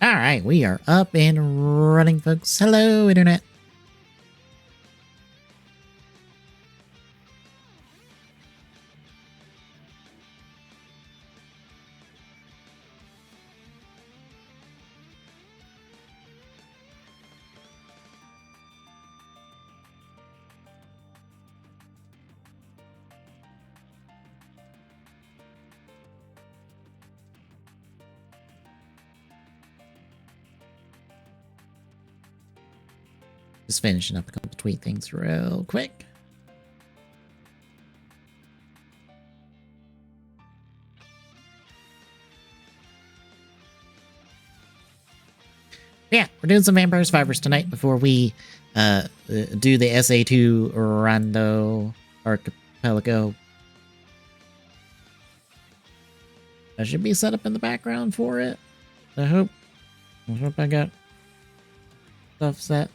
All right, we are up and running, folks. Hello, Internet. Just finishing up a couple tweet things real quick. Yeah, we're doing some Vampire Survivors tonight before we do the SA2 Rando Archipelago. I should be set up in the background for it. I hope I got stuff set.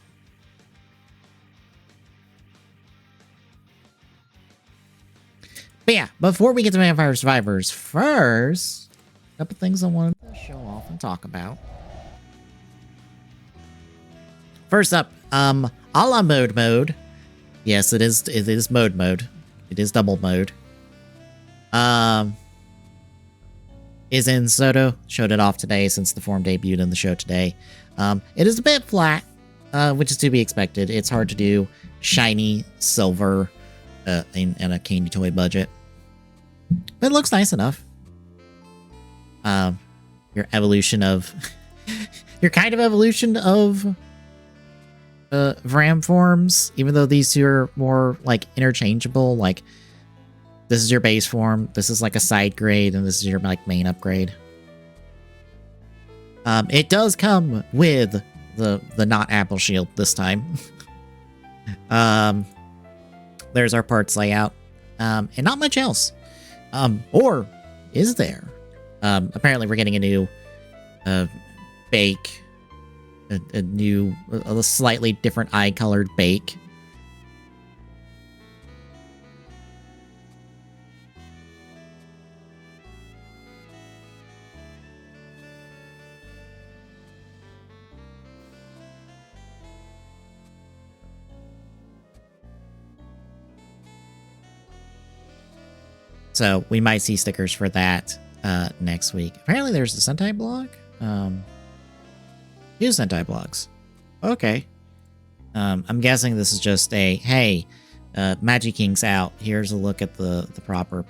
But yeah, before we get to Vampire Survivors, first, a couple things I wanted to show off and talk about. First up, a la mode. Yes, it is mode. It is double mode. Is in Soto. Showed it off today since the form debuted in the show today. It is a bit flat, which is to be expected. It's hard to do shiny silver in a candy toy budget. But it looks nice enough. Your evolution of your kind of evolution of Vram forms, even though these two are more like interchangeable. Like this is your base form, this is like a side grade, and this is your like main upgrade. It does come with the not apple shield this time. There's our parts layout, and not much else. Or is there? Apparently we're getting a new bake, a slightly different eye-colored bake. So we might see stickers for that next week. Apparently there's a Sentai blog. Two Sentai blogs. Okay. I'm guessing this is just a, hey, Magic King's out. Here's a look at the proper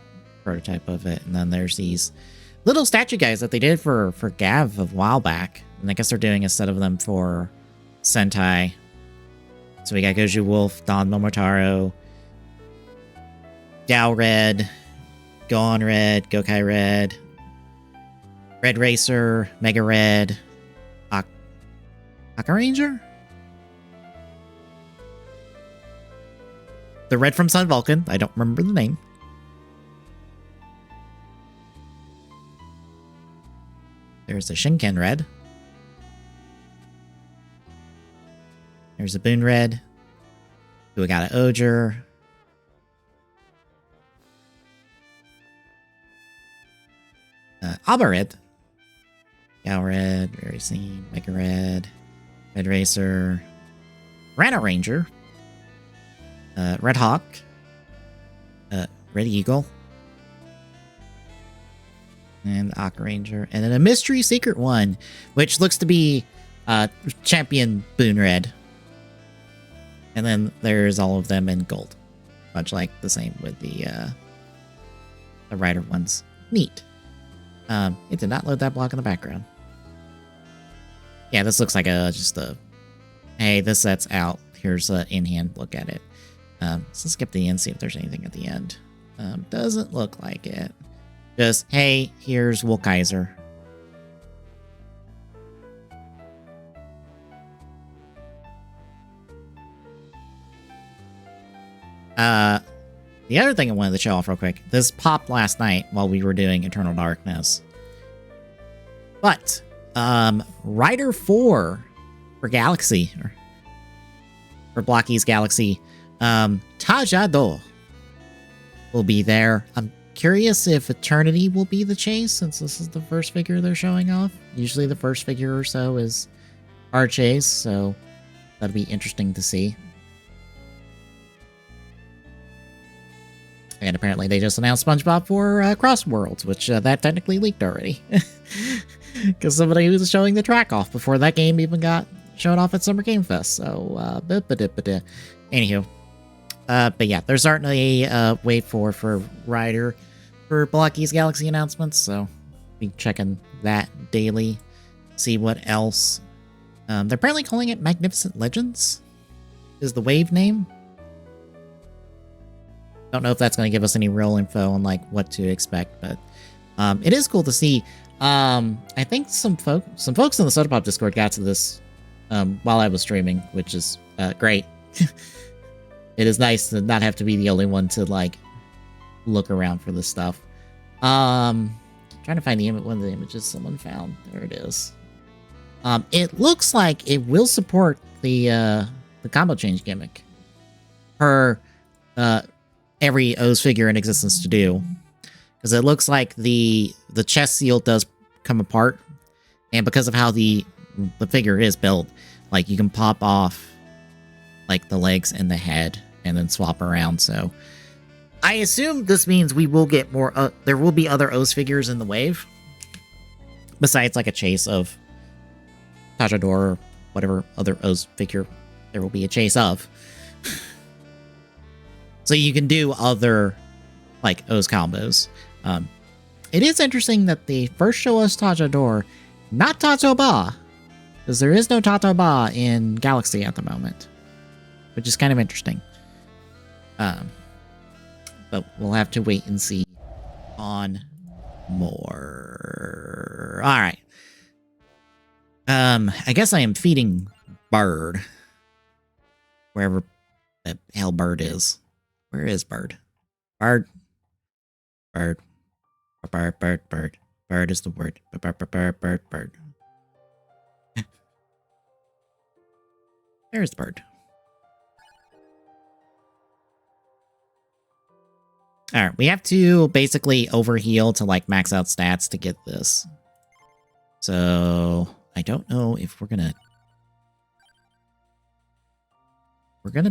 prototype of it. And then there's these little statue guys that they did for Gav a while back. And I guess they're doing a set of them for Sentai. So we got Goju Wolf, Don Momotaro, Gao Red, Gohan Red, Gokai Red, Red Racer, Mega Red, Aka Ranger? The Red from Sun Vulcan. I don't remember the name. There's a Shinken Red. There's a Boon Red. We got an Oger. Alba Red. Gal Red, Very Scene, Mega Red, Red Racer, Rano Ranger, Red Hawk, Red Eagle, and Aka Ranger, and then a mystery secret one, which looks to be Champion Boon Red. And then there's all of them in gold, much like the same with the Rider ones. Neat. It did not load that block in the background. Yeah, this looks like just a, hey, this set's out. Here's a in-hand look at it. So let's skip the end, see if there's anything at the end. Doesn't look like it. Just, hey, here's Wolkaiser. The other thing I wanted to show off real quick, this popped last night while we were doing Eternal Darkness. But, Rider 4 for Galaxy, or for Blocky's Galaxy, Tajado will be there. I'm curious if Eternity will be the chase, since this is the first figure they're showing off. Usually the first figure or so is our chase, so that'll be interesting to see. And apparently they just announced SpongeBob for Cross Worlds, which that technically leaked already. Because somebody was showing the track off before that game even got shown off at Summer Game Fest. So, anywho. But yeah, they're starting a wave for Ryder for Blocky's Galaxy announcements, so be checking that daily. See what else. They're apparently calling it Magnificent Legends, is the wave name. Don't know if that's going to give us any real info on like what to expect, but it is cool to see. I think some folks in the Soda Pop Discord got to this while I was streaming, which is great. It is nice to not have to be the only one to like look around for this stuff. Trying to find one of the images someone found. There it is. It looks like it will support the combo change gimmick per every O's figure in existence to do, because it looks like the chest seal does come apart, and because of how the figure is built, like you can pop off like the legs and the head and then swap around. So I assume this means we will get more there will be other O's figures in the wave besides like a chase of Tajador or whatever other O's figure there will be a chase of. So you can do other, like, O's combos. It is interesting that they first show us Tajador, not Tatoba, because there is no Tatoba in Galaxy at the moment, which is kind of interesting. But we'll have to wait and see on more. All right. I guess I am feeding Bird, wherever the hell Bird is. Where is Bird? Bird. Bird. Bird, bird, bird. Bird is the word. Bird, bird, bird, bird. There's the bird. Alright, we have to basically overheal to like max out stats to get this. So I don't know if we're gonna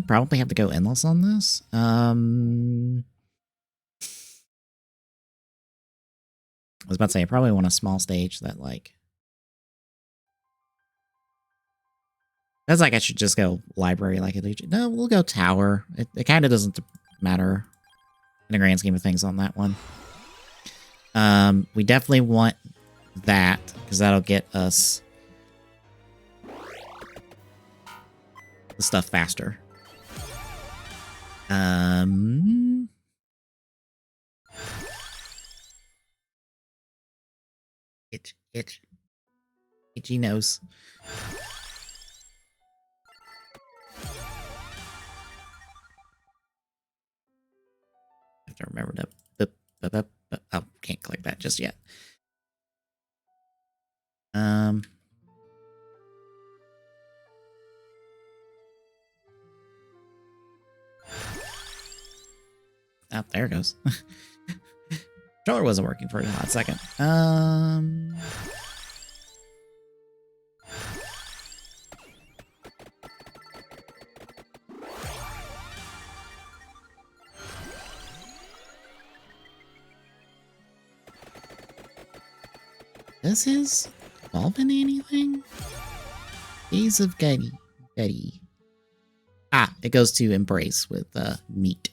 probably have to go endless on this. I was about to say, I probably want a small stage that, like... That's like I should just go library like a Legion. No, we'll go tower. It kind of doesn't matter in the grand scheme of things on that one. We definitely want that, because that'll get us the stuff faster. Itchy nose. I have to remember to... Oh, can't click that just yet. Oh, there it goes. Controller wasn't working for a hot second. Does his evolve into anything? Days of Betty. Ah, it goes to Embrace with meat.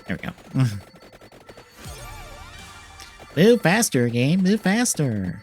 There we go. Move faster, game. Move faster.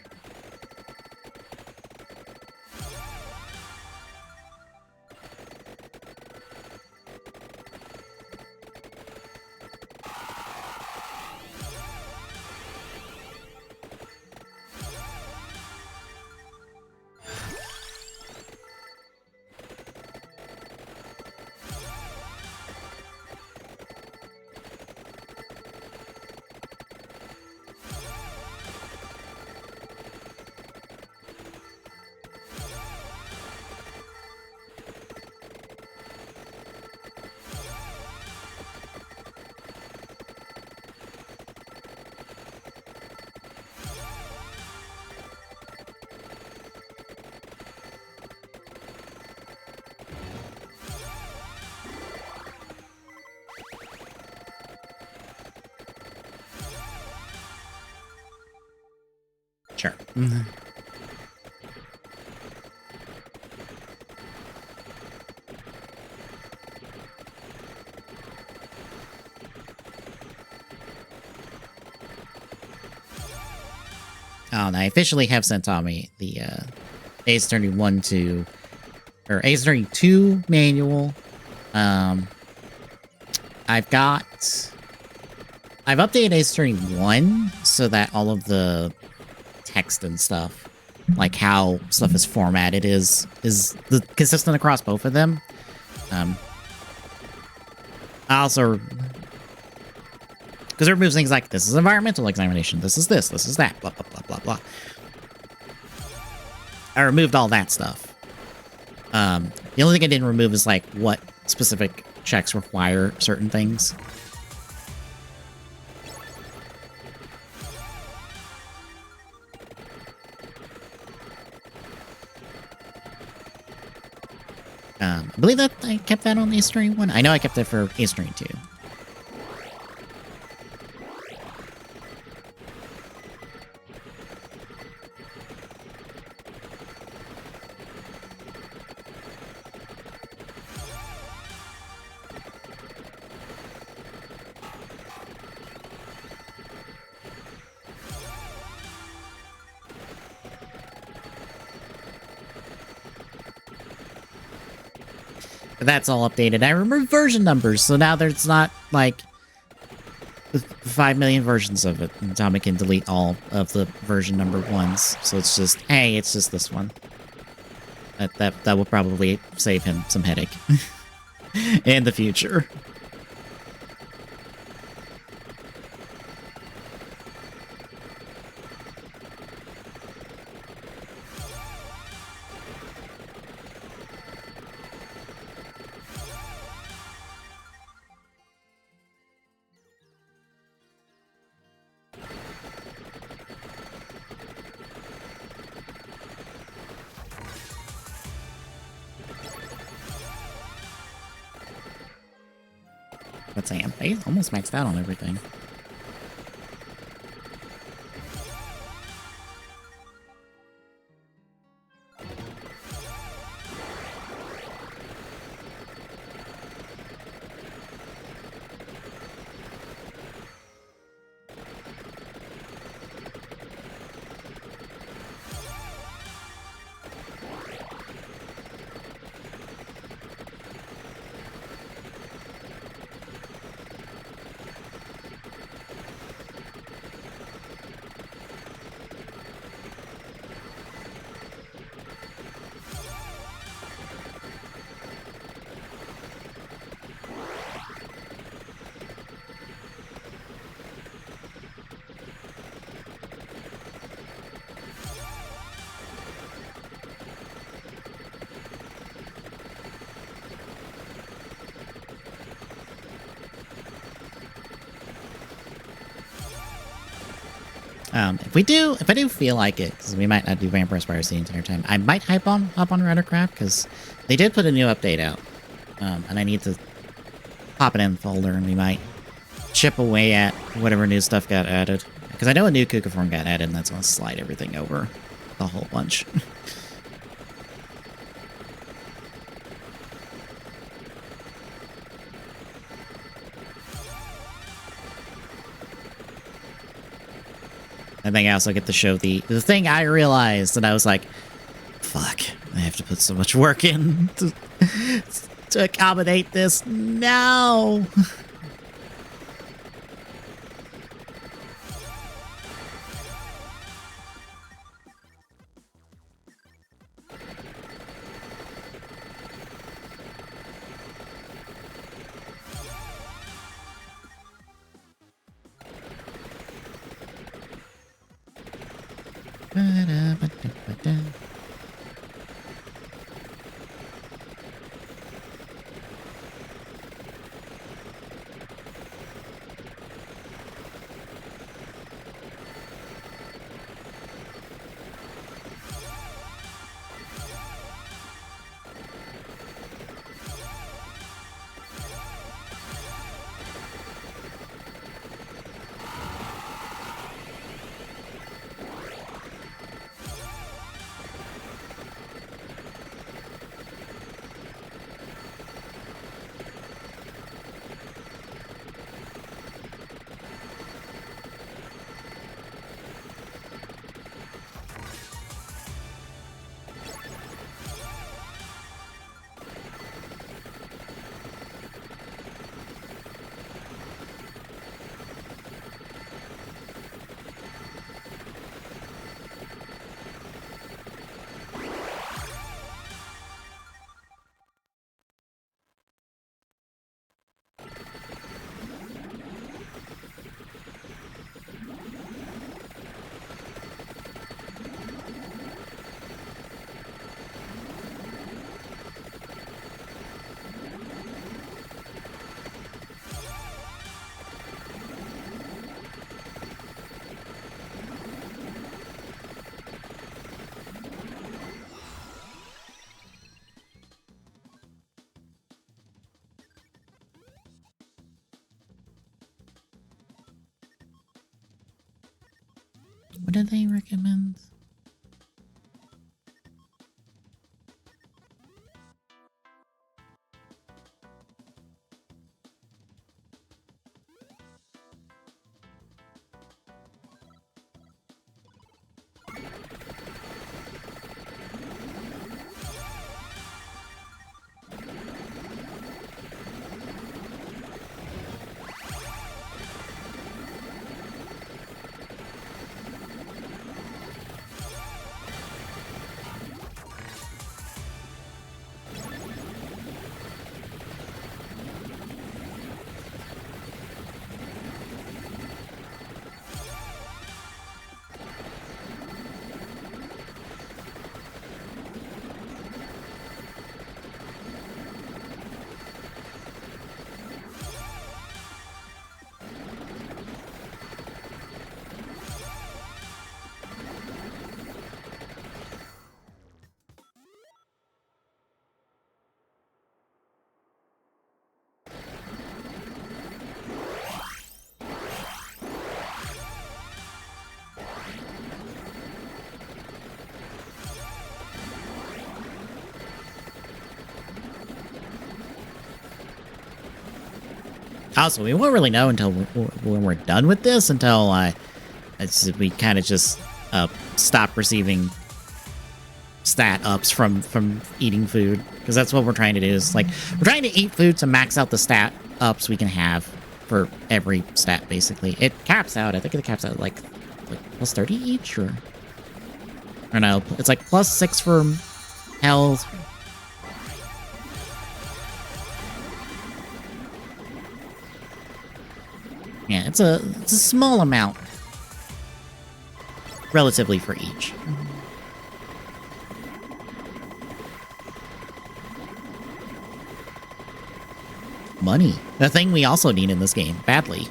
Sure. Mm-hmm. Oh, and I officially have sent Tommy the Ace Attorney 1 2 or Ace Attorney 2 manual. I've updated Ace Attorney 1 so that all of the text and stuff, like how stuff is formatted, is consistent across both of them. I also, because it removes things like this is environmental examination, this is that, blah blah blah blah blah. I removed all that stuff. The only thing I didn't remove is like what specific checks require certain things. I believe that I kept that on Ace Attorney 1. I know I kept it for Ace Attorney 2. That's all updated. I removed version numbers, so now there's not, like, 5 million versions of it. And Tommy can delete all of the version number ones. So it's just, hey, it's just this one. That will probably save him some headache in the future. Let's say I'm almost maxed out on everything. If I do feel like it, because we might not do Vampire Spires the entire time, I might hop on Ruddercraft, because they did put a new update out, and I need to pop it in the folder, and we might chip away at whatever new stuff got added. Because I know a new Kuka form got added, and that's going to slide everything over a whole bunch. I think I also get to show the thing I realized, and I was like, fuck, I have to put so much work in to accommodate this. No! What do they recommend? Also, we won't really know until when we're done with this, until we kind of just stop receiving stat ups from eating food, because that's what we're trying to do. Is like we're trying to eat food to max out the stat ups we can have for every stat. Basically, it caps out. I think it caps out like plus 30 each, or no, it's like plus 6 for health. Yeah, it's a small amount, relatively, for each. Money. The thing we also need in this game, badly.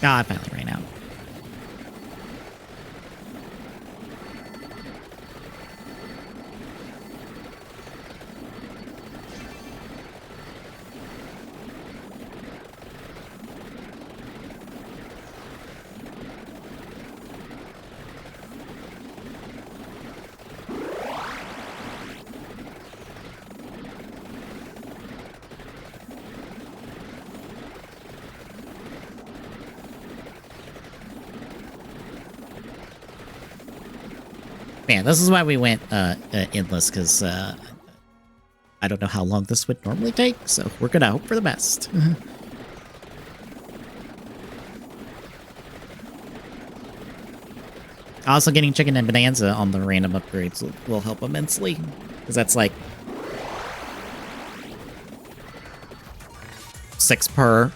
Oh, I finally ran out. Man, this is why we went endless, because I don't know how long this would normally take, so we're gonna hope for the best. Also, getting Chicken and Bonanza on the random upgrades will help immensely, because that's like 6 per.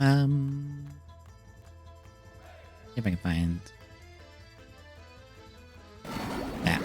See if I can find that.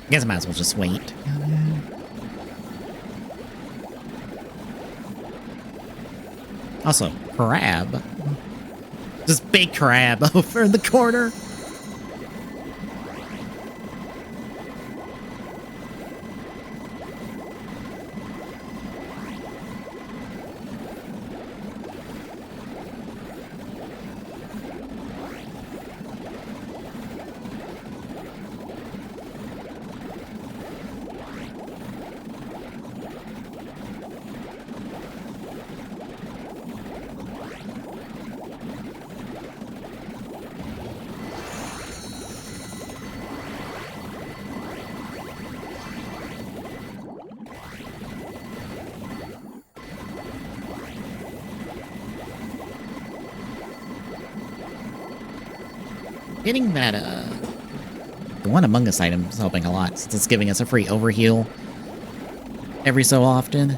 I guess I might as well just wait. Also, crab. This big crab over in the corner. Getting that, the one Among Us item is helping a lot, since it's giving us a free overheal every so often.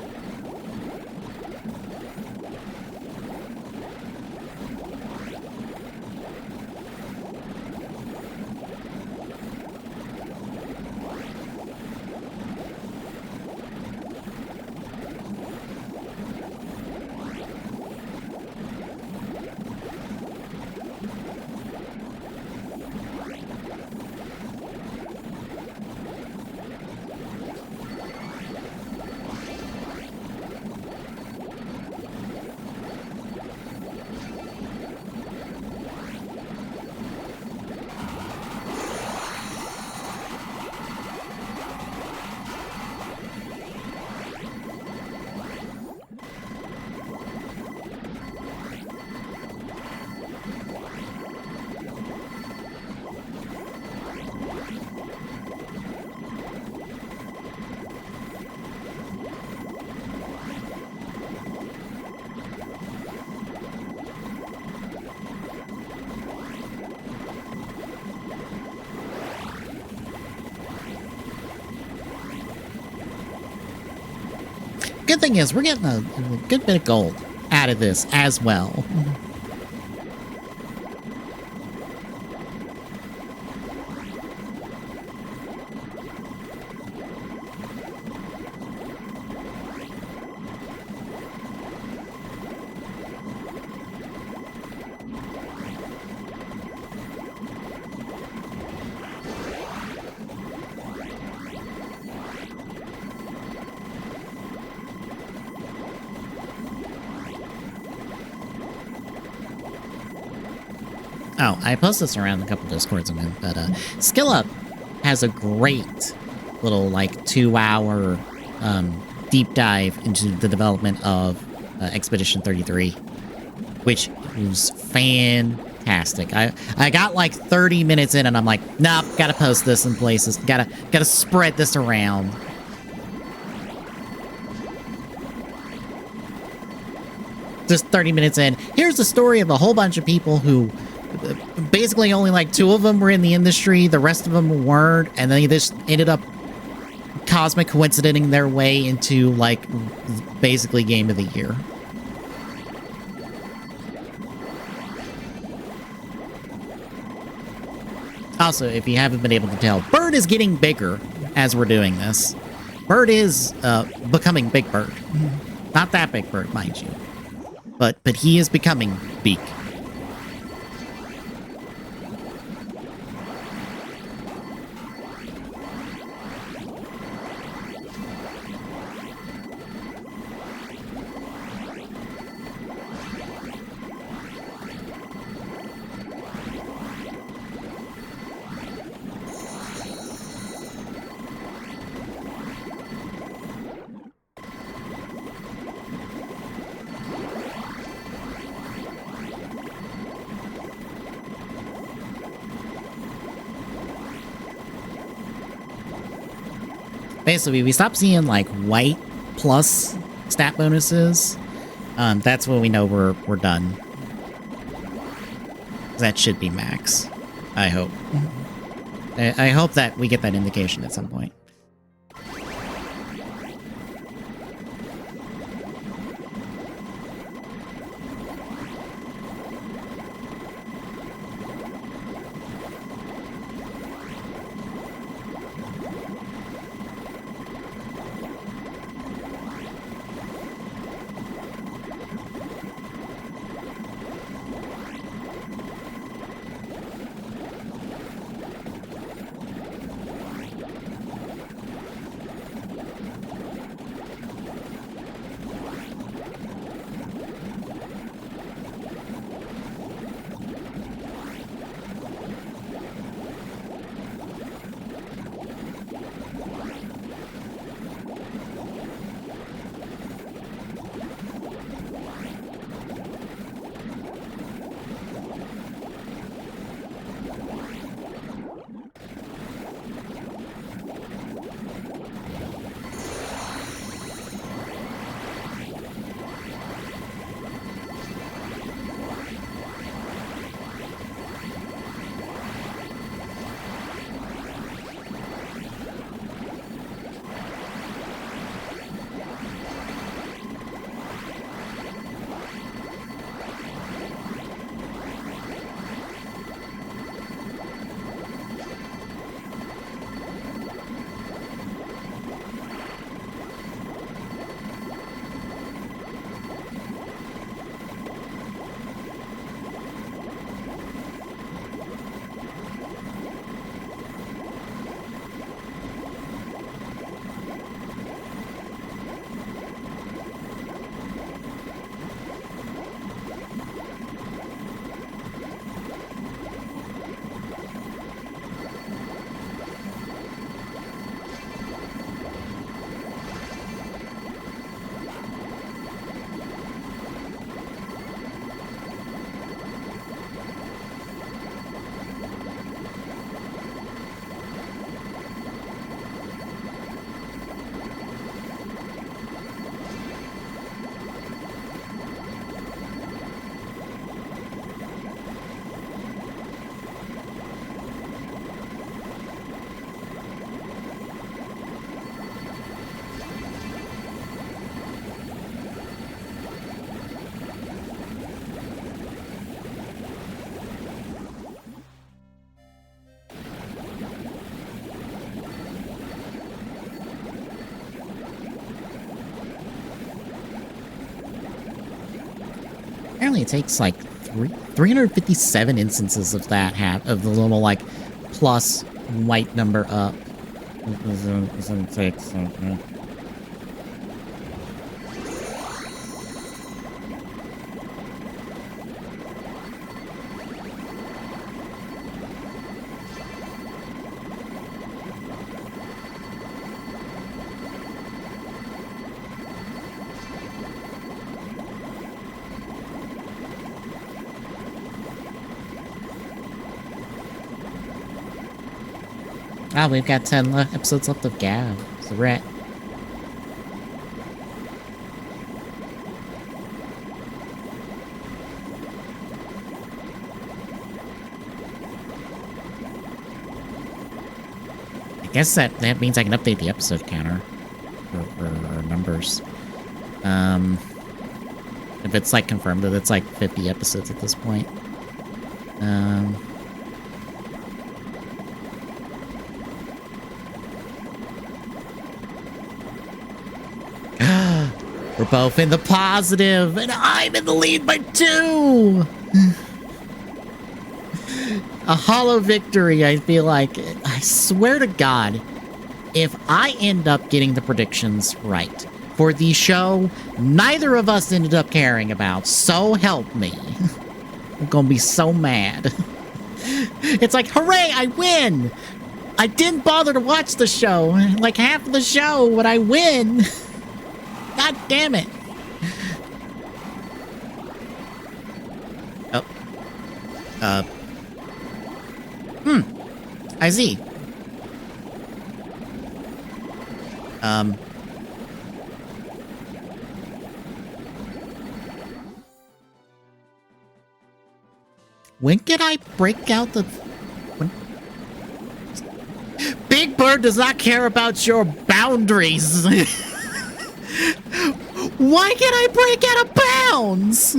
Good thing is, we're getting a good bit of gold out of this as well. Oh, I posted this around a couple Discords I'm in, but Skill Up has a great little, like, 2-hour deep dive into the development of Expedition 33, which was fantastic. I got like 30 minutes in and I'm like, nope, gotta post this in places. Gotta spread this around. Just 30 minutes in. Here's the story of a whole bunch of people who basically only like 2 of them were in the industry, the rest of them weren't, and then they just ended up cosmic coincidenting their way into, like, basically Game of the Year. Also, if you haven't been able to tell, Bird is getting bigger as we're doing this. Bird is becoming Big Bird. Not that Big Bird, mind you. But he is becoming Beak. basically, we stop seeing like white plus stat bonuses. That's when we know we're done. That should be max. I hope. I hope that we get that indication at some point. Apparently it takes like 357 instances of that of the little like plus white number up. Ah, we've got 10 episodes left of Gav. So we're at... I guess that means I can update the episode counter. Or numbers. If it's like confirmed that it's like 50 episodes at this point. We're both in the positive, and I'm in the lead by 2! A hollow victory, I feel like. I swear to God, if I end up getting the predictions right for the show neither of us ended up caring about, so help me. I'm gonna be so mad. It's like, hooray, I win! I didn't bother to watch the show, like half of the show, but I win! God damn it! Oh. I see. When can I break out the... When... Big Bird does not care about your boundaries. Why can't I break out of bounds?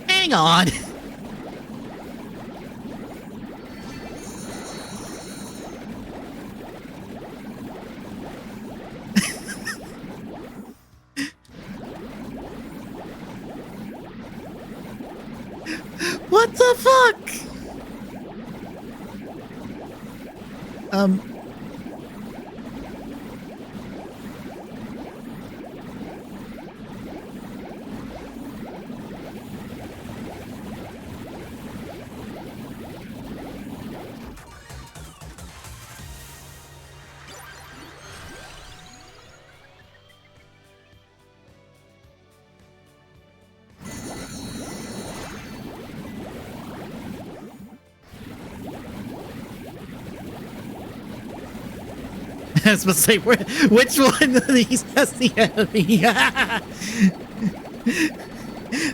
Hang on. What the fuck? I was supposed to say, which one of these has the enemy?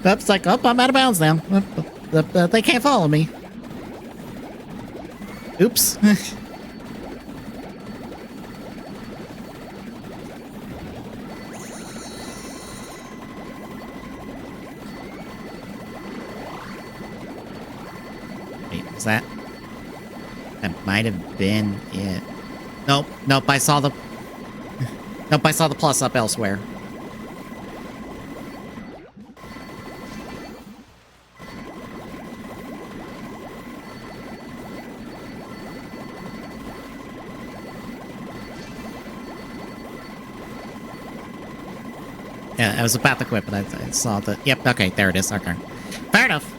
That's like, oh, I'm out of bounds now. They can't follow me. Oops. Wait, is that... That might have been it. Nope, nope, I saw the... Nope, I saw the plus up elsewhere. Yeah, I was about to quit, but I saw the... Yep, okay, there it is. Okay. Fair enough.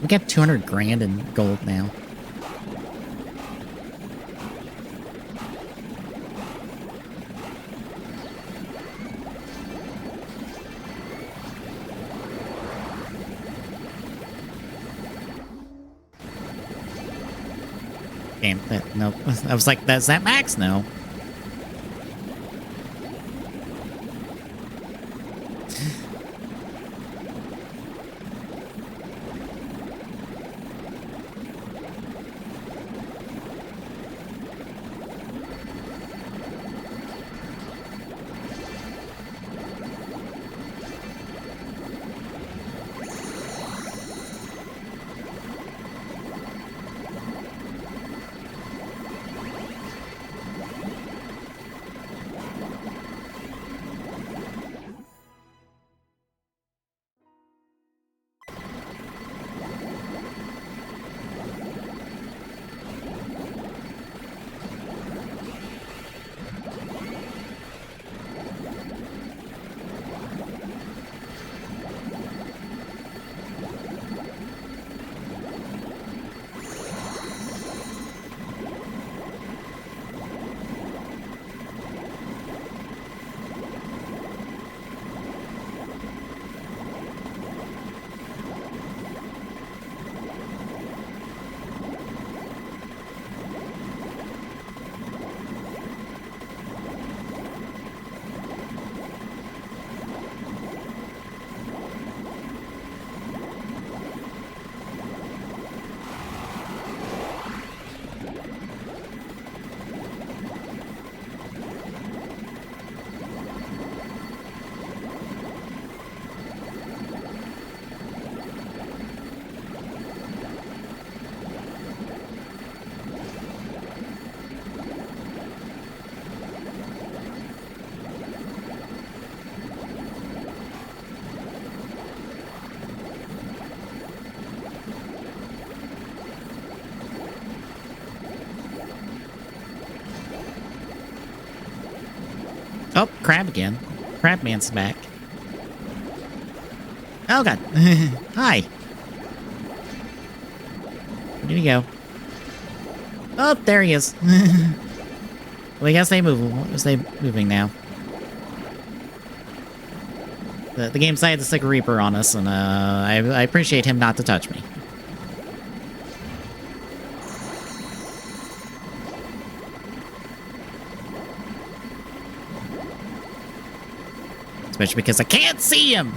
We got 200 grand in gold now. Damn, nope. I was like, that's that max? No. Oh, crab again. Crab man's back. Oh, God. Hi. Where did he go? Oh, there he is. Well, I guess they move. What was they moving now? The game decided to stick a Reaper on us, and I appreciate him not to touch me. Especially because I can't see him!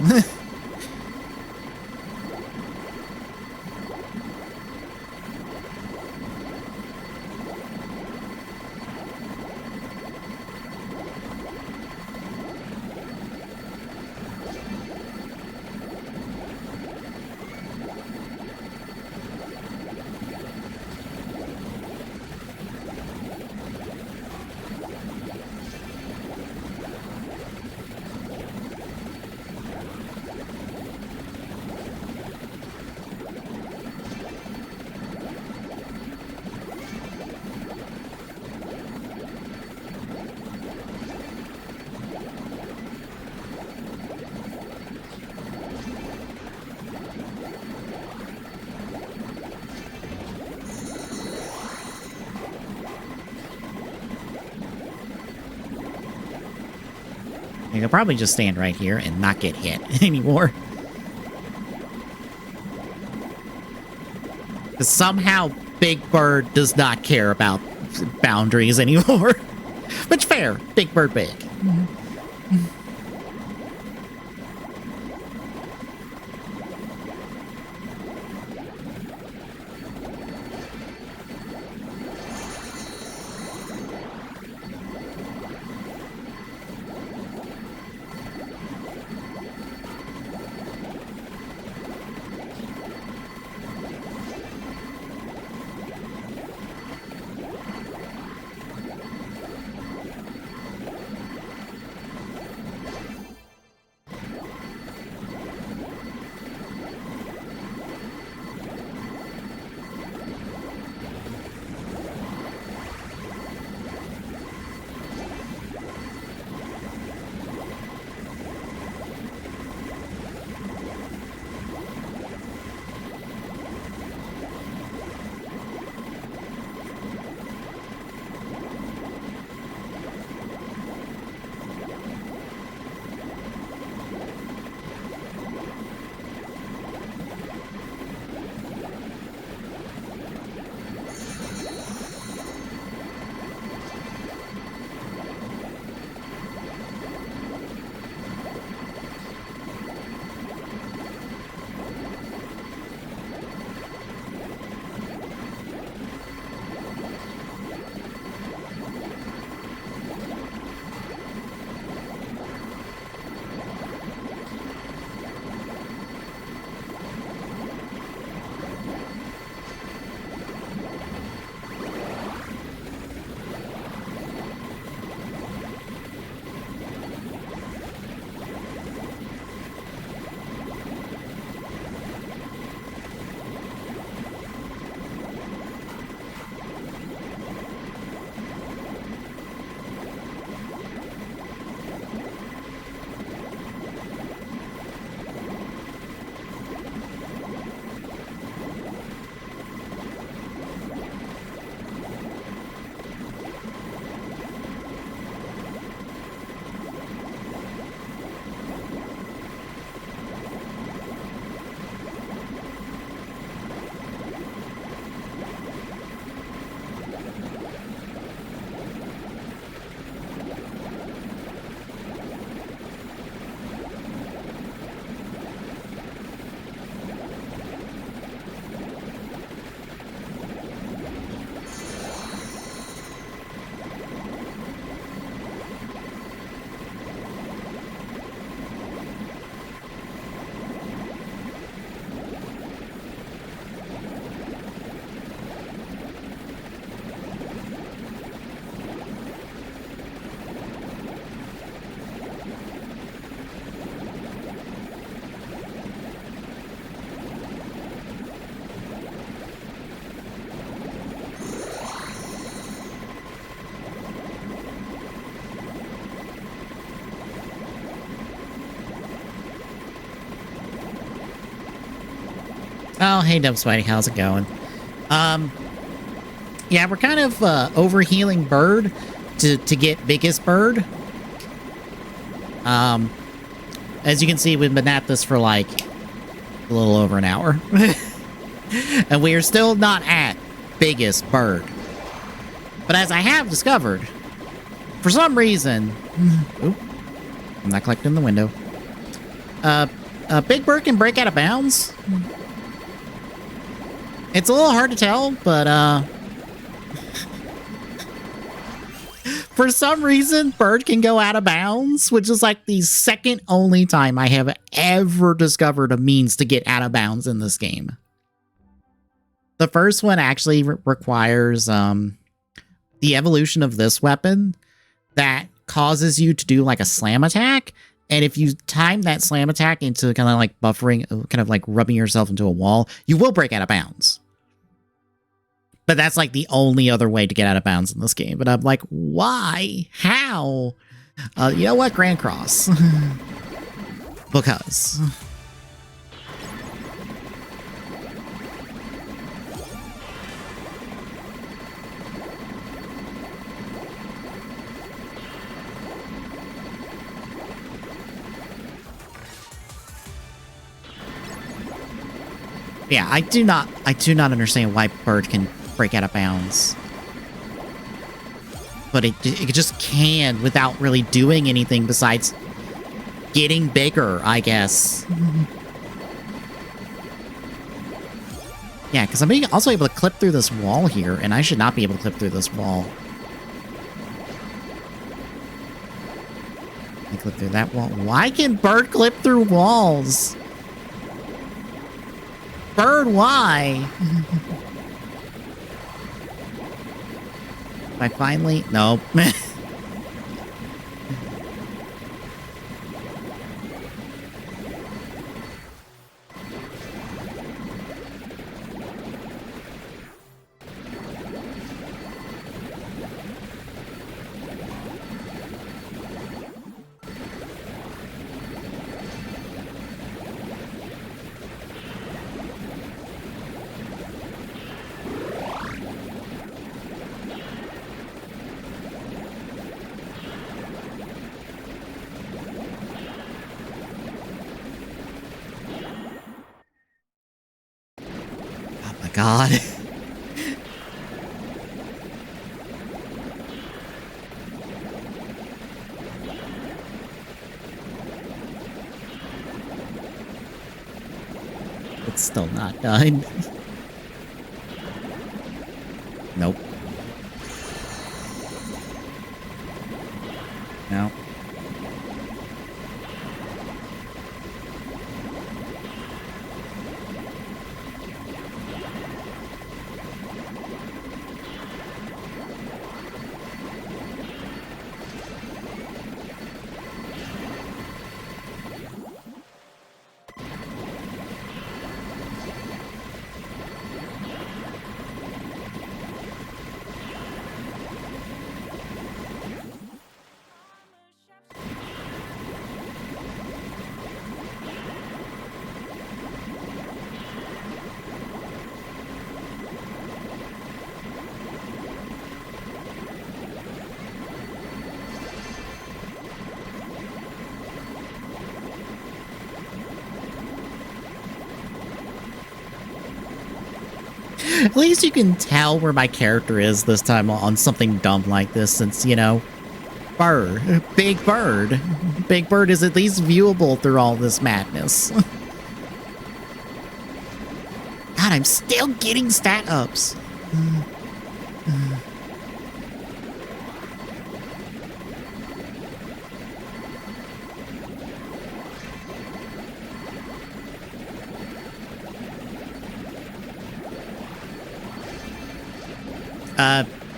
You could probably just stand right here and not get hit anymore. Because somehow Big Bird does not care about boundaries anymore. Which, fair. Big Bird big. Oh, hey, Dub Spidey, how's it going? Yeah, we're kind of overhealing Bird to get biggest Bird. As you can see, we've been at this for like a little over an hour. And we are still not at biggest Bird. But as I have discovered, for some reason... Oop, I'm not collecting the window. Big Bird can break out of bounds. It's a little hard to tell, but for some reason, Bird can go out of bounds, which is like the second only time I have ever discovered a means to get out of bounds in this game. The first one actually requires the evolution of this weapon that causes you to do like a slam attack. And if you time that slam attack into kind of like buffering, kind of like rubbing yourself into a wall, you will break out of bounds. But that's like the only other way to get out of bounds in this game. But I'm like, why? How? You know what? Grand Cross. Because. Yeah, I do not understand why Bird can break out of bounds. But it just can without really doing anything besides getting bigger, I guess. Yeah, because I'm also able to clip through this wall here, and I should not be able to clip through this wall. I clip through that wall. Why can Bird clip through walls? Bird, why? I finally... Nope. God. It's still not done. Nope. No. At least you can tell where my character is this time on something dumb like this, since, you know, Big Bird. Big Bird is at least viewable through all this madness. God, I'm still getting stat ups.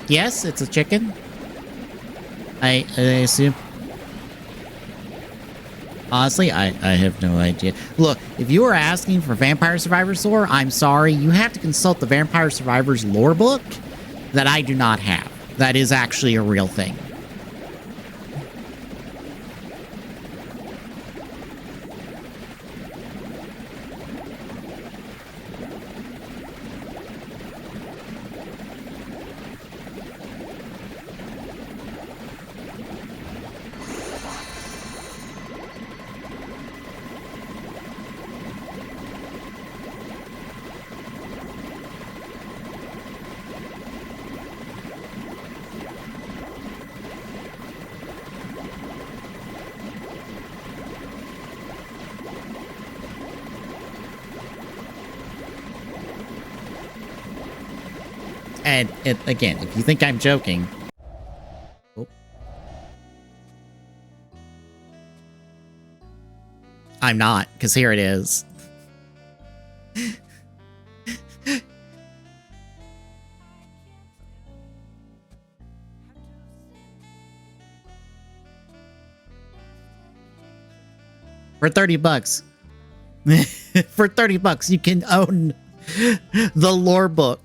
Yes, it's a chicken. I assume. Honestly, I have no idea. Look, if you are asking for Vampire Survivors lore, I'm sorry. You have to consult the Vampire Survivors lore book that I do not have. That is actually a real thing. And again, if you think I'm joking... Oh. I'm not, because here it is. For 30 bucks. For 30 bucks, you can own the lore book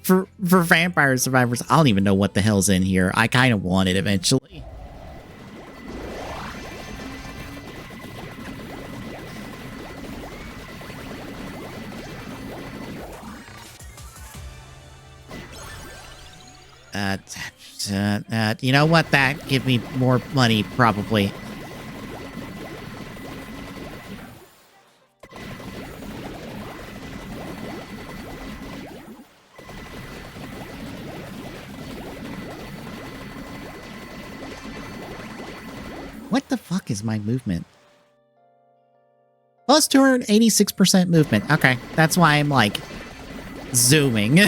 for Vampire Survivors. I don't even know what the hell's in here. I kind of want it eventually. You know what? That give me more money, probably. What the fuck is my movement? Plus 286% movement. Okay, that's why I'm like zooming.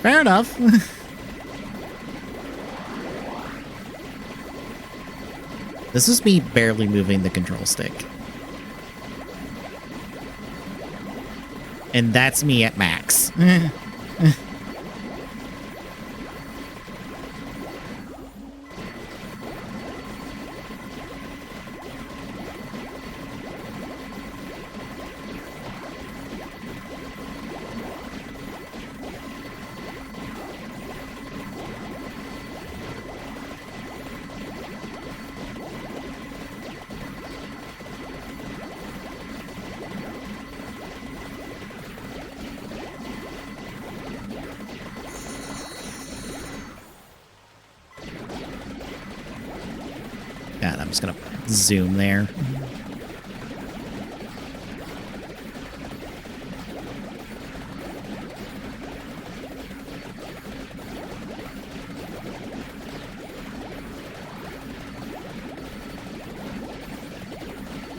Fair enough. This is me barely moving the control stick. And that's me at max. God, I'm just gonna zoom there.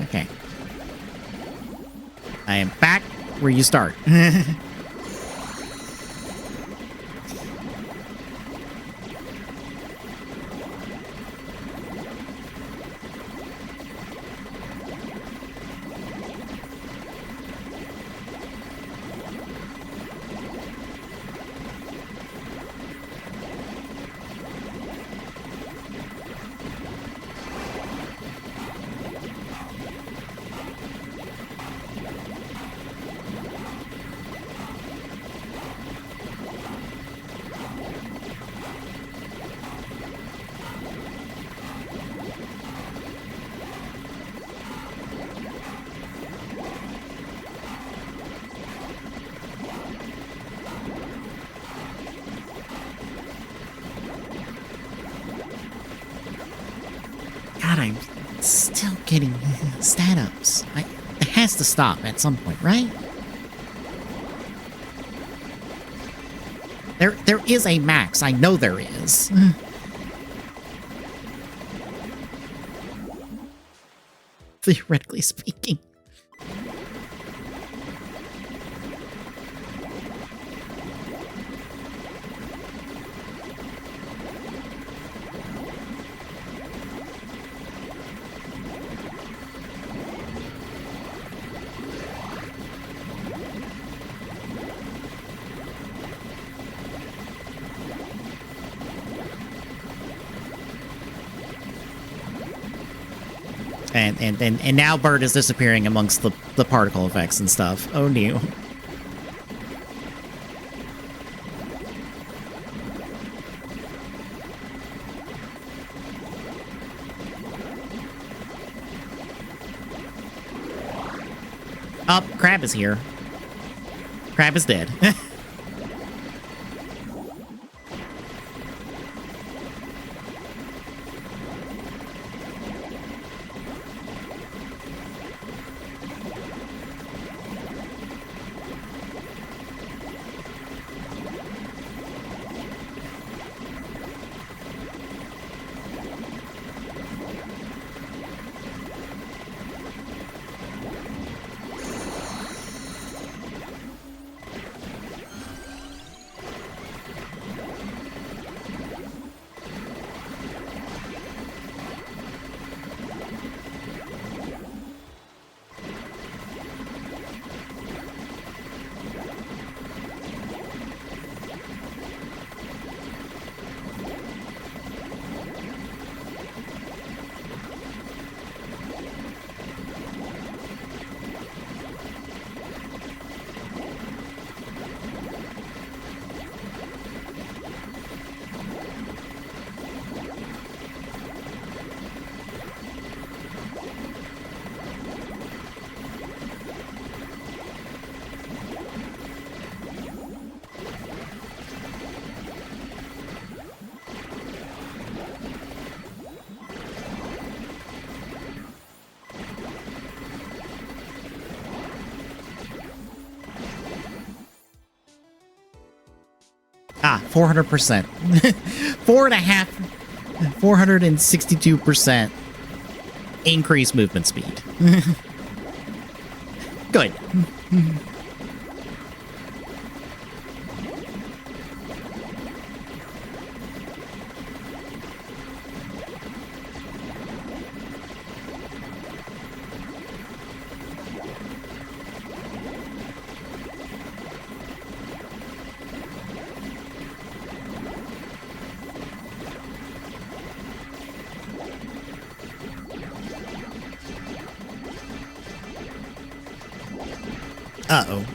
Okay. I am back where you start. God, I'm still getting stat ups. It has to stop at some point, right? There is a max. I know there is. Theoretically speaking. And now Bird is disappearing amongst the particle effects and stuff. Oh no. Oh, Crab is here. Crab is dead. 400%. 462% increased movement speed. Good. Uh-oh.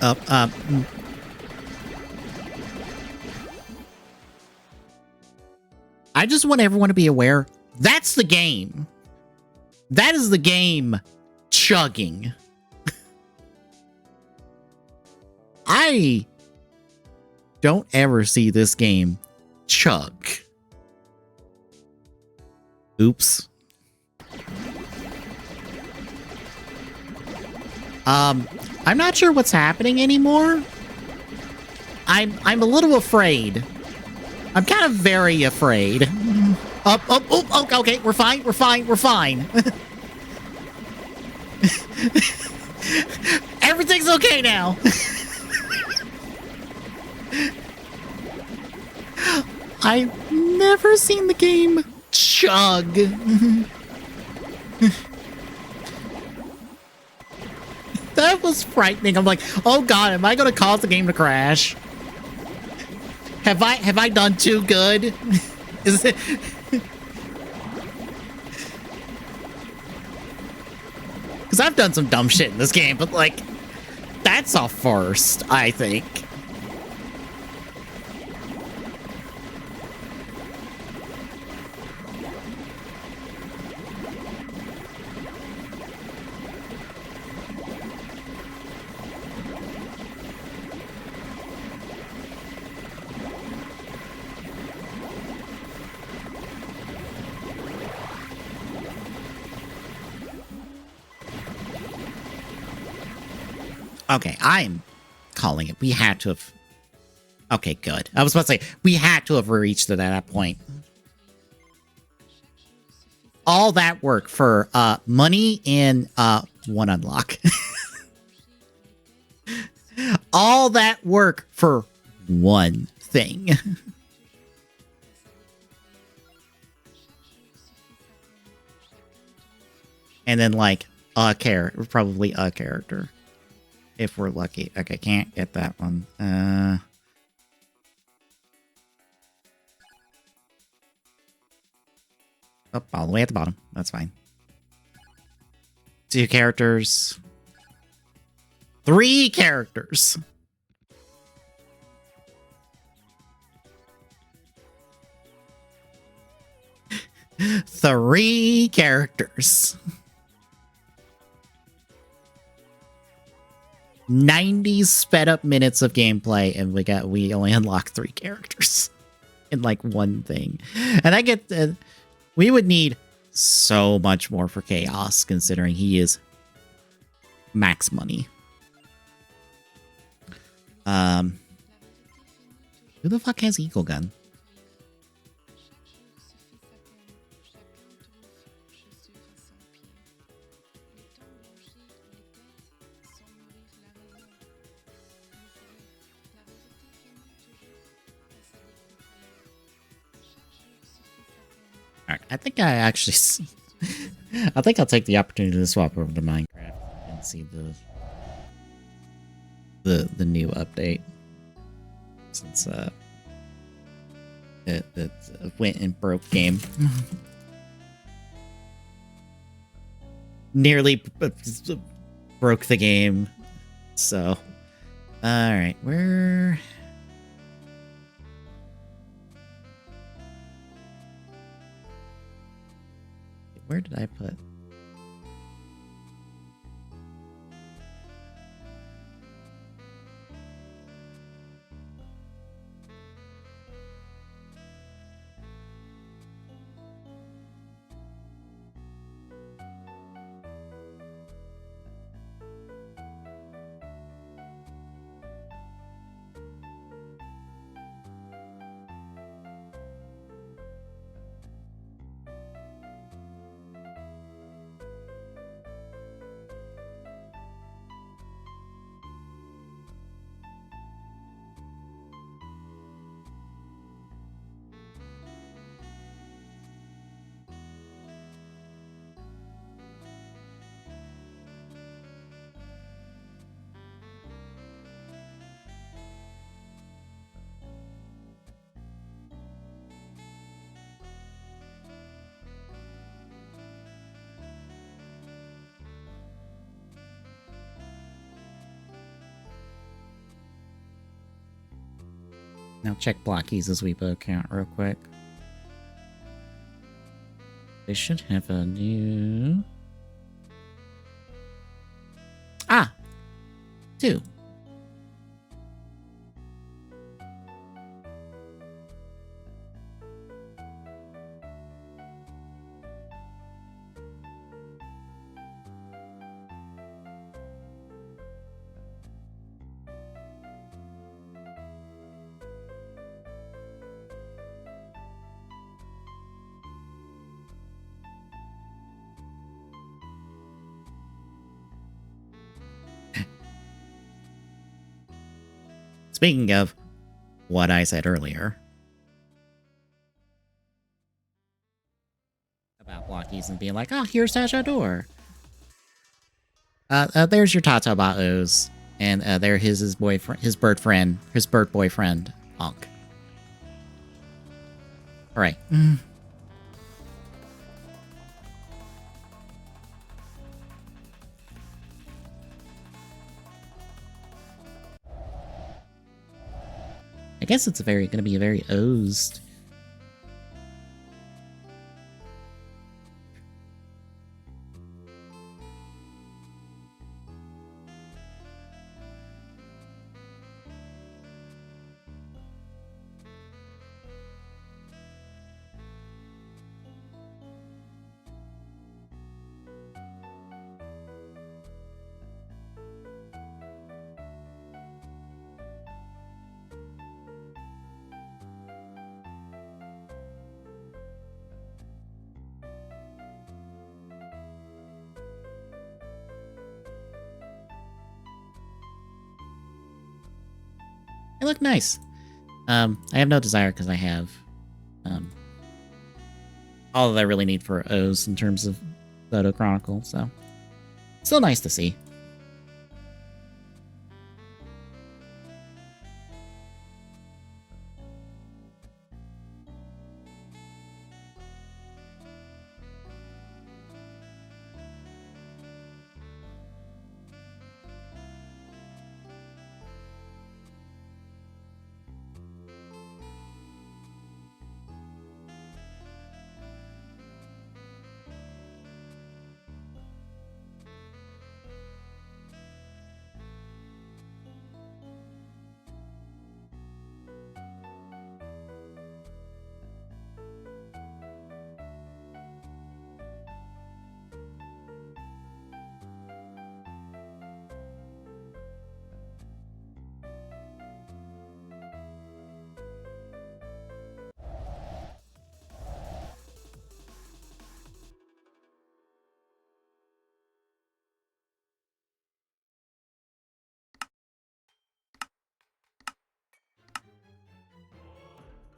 Up. I just want everyone to be aware, that's the game. That is the game chugging. I don't ever see this game chug. Oops. I'm not sure what's happening anymore. I'm a little afraid. I'm kind of very afraid. Up, okay, we're fine. Everything's okay now. I've never seen the game chug. That was frightening. I'm like, oh god, am I gonna cause the game to crash? Have I done too good? Is it? Because I've done some dumb shit in this game, but like, that's a first, I think. Okay, I'm calling it. We had to have... Okay, good. I was about to say, we had to have reached to that point. All that work for money and one unlock. All that work for one thing. And then, like, probably a character. If we're lucky. Okay, can't get that one. Up all the way at the bottom. That's fine. 2 characters. 3 characters. Three characters. 90 sped up minutes of gameplay, and we only unlocked 3 characters in like one thing. And I get that we would need so much more for Chaos, considering he is max money. Who the fuck has Eagle Gun? I think I actually... I think I'll take the opportunity to swap over to Minecraft and see the new update. Since it went and broke game. Nearly broke the game. So, alright, where did I put? Now check Blocky's Weepo account real quick. They should have a new... Ah! 2. Speaking of what I said earlier about Blockies and being like, oh, here's Sajador. There's your Tata Baos, and there his boyfriend, his bird boyfriend, Ankh. All right. I guess it's going to be a very O's. They look nice. I have no desire because I have all that I really need for O's in terms of Photo Chronicle, so still nice to see.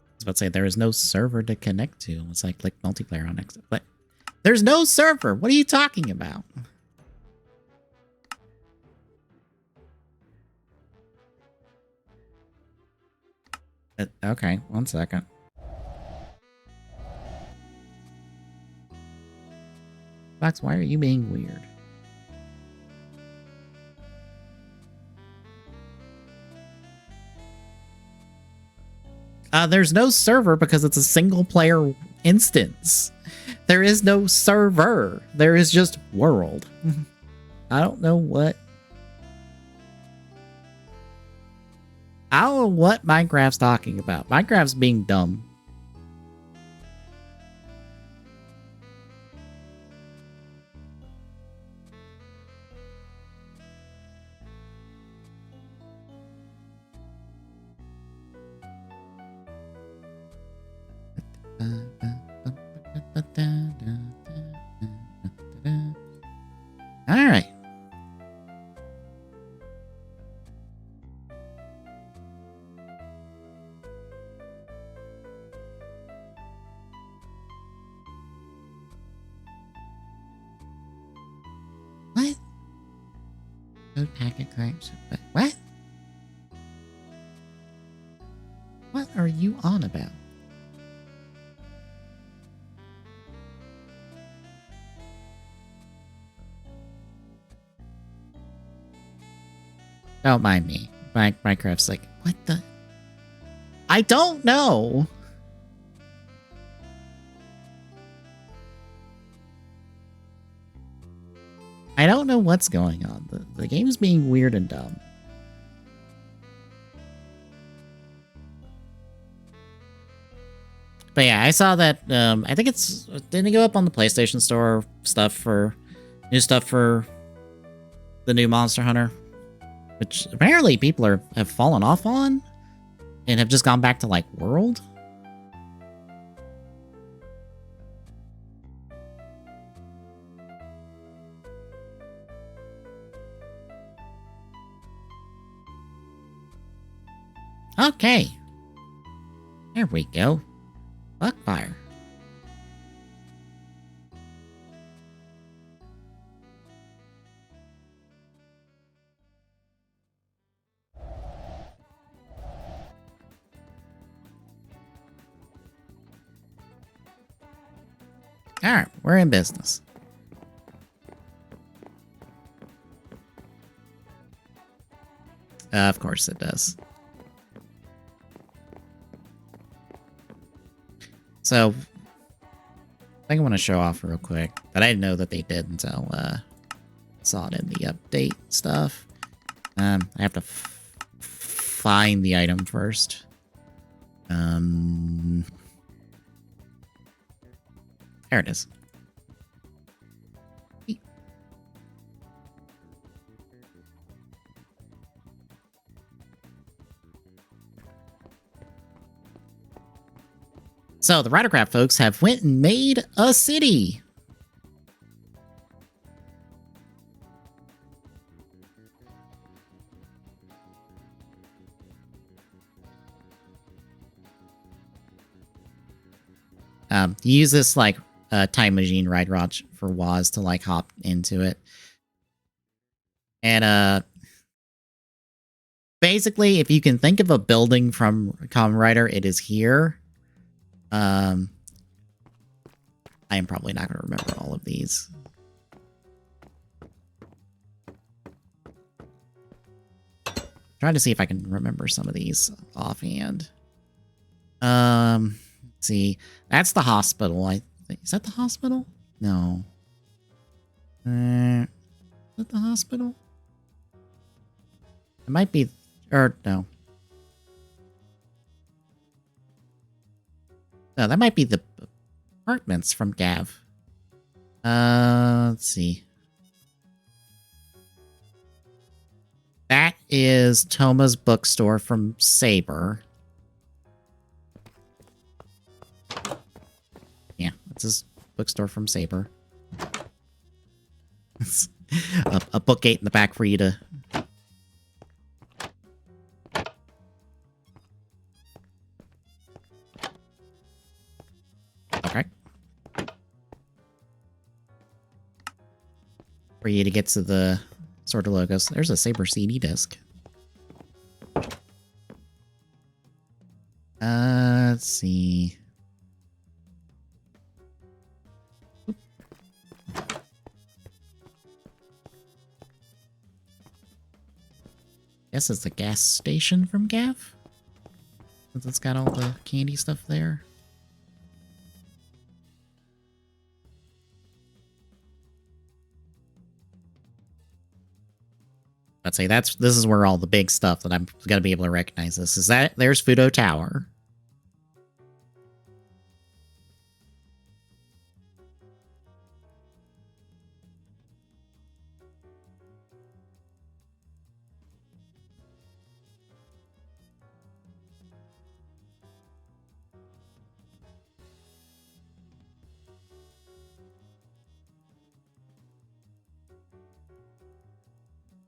I was about to say there is no server to connect to. It's like multiplayer on X, but there's no server. What are you talking about? Okay, 1 second. Fox, why are you being weird? There's no server because it's a single player instance. There is no server. There is just world. I don't know what Minecraft's talking about. Minecraft's being dumb. All right. What? Code packet cracks. What? What are you on about? Don't mind me. Minecraft's like, what the? I don't know. I don't know what's going on. The game's being weird and dumb. But yeah, I saw that. I think didn't it go up on the PlayStation Store new stuff for the new Monster Hunter, which apparently people have fallen off on and have just gone back to like World. Okay. There we go. Buckfire. Alright, we're in business. Of course it does. So, I think I want to show off real quick that I didn't know that they did until saw it in the update stuff. I have to find the item first. There it is. So the Ridercraft folks have went and made a city. You use this like time machine ride watch for Waz to like hop into it. And basically, if you can think of a building from Kamen Rider, it is here. I am probably not going to remember all of these. Trying to see if I can remember some of these offhand. Let's see. That's the hospital. I think. Is that the hospital? No. Is that the hospital? It might be. Or no. No, that might be the apartments from Gav. Let's see. That is Toma's bookstore from Saber. Yeah, that's his bookstore from Saber. a book gate in the back for you to... Okay. For you to get to the sort of logos. There's a Saber CD disc. Let's see. Guess it's the gas station from Gav. Since it's got all the candy stuff there. I'd say this is where all the big stuff that I'm gonna be able to recognize this. Is that there's Fudo Tower.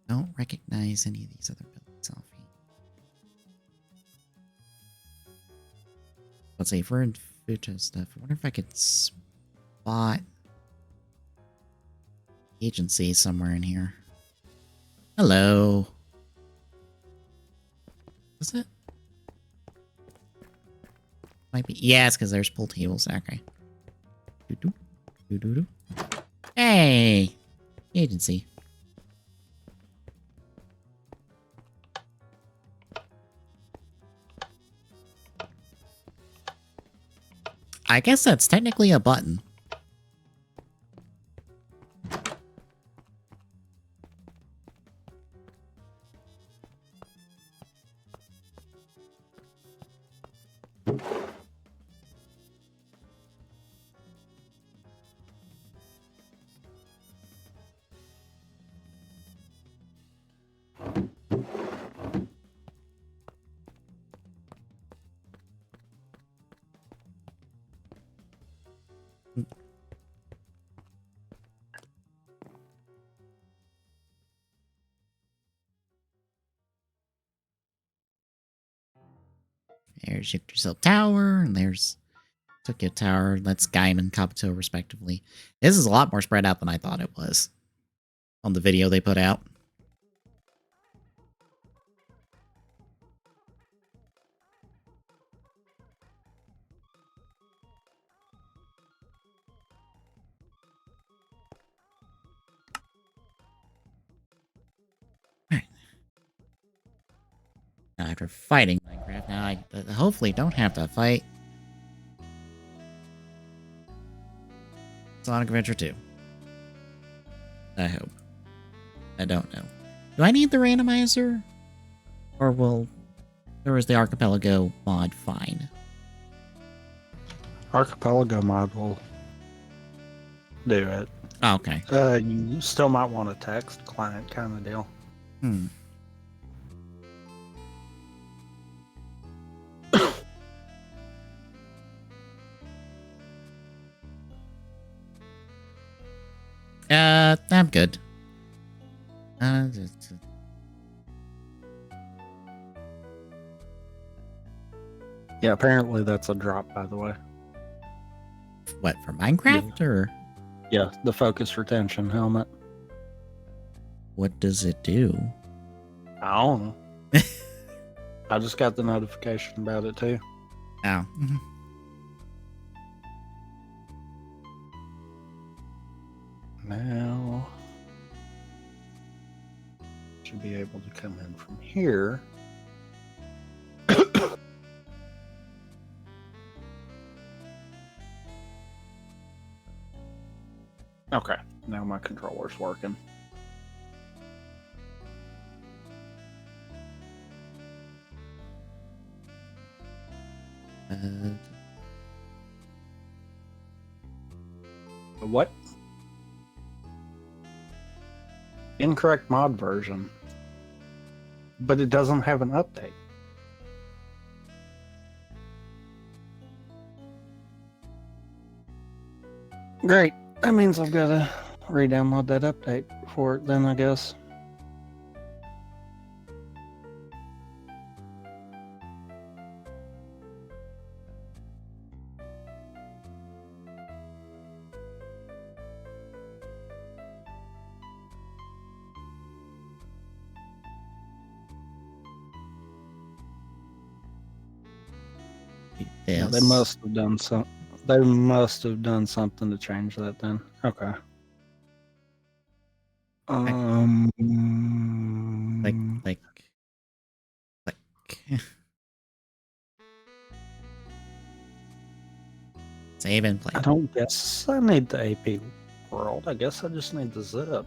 Don't recognize any of these other buildings off here. Let's see, if we're in Futo stuff, I wonder if I could spot agency somewhere in here. Hello. Is it? Might be. Yeah, it's because there's pool tables. Okay. Hey! Agency. I guess that's technically a button. There's Yggdrasil Tower, and there's Tokyo Tower. That's Gaim and Kabuto, respectively. This is a lot more spread out than I thought it was on the video they put out. Alright. Now, after fighting Minecraft, now I hopefully don't have to fight Sonic Adventure 2. I hope. I don't know. Do I need the randomizer? Or is the Archipelago mod fine? Archipelago mod will do it. Oh, okay. You still might want a text client kind of deal. I'm good. Yeah, apparently that's a drop, by the way. What, for Minecraft, or? Yeah, the focus retention helmet. What does it do? I don't know. I just got the notification about it, too. Oh. Now, should be able to come in from here. Okay, now my controller's working. What? Incorrect mod version. But it doesn't have an update. Great. That means I've got to re-download that update for it then, I guess. Yeah, they must have done some. They must have done something to change that then. Okay. Like. Save and play. I don't guess I need the AP world. I guess I just need the zip.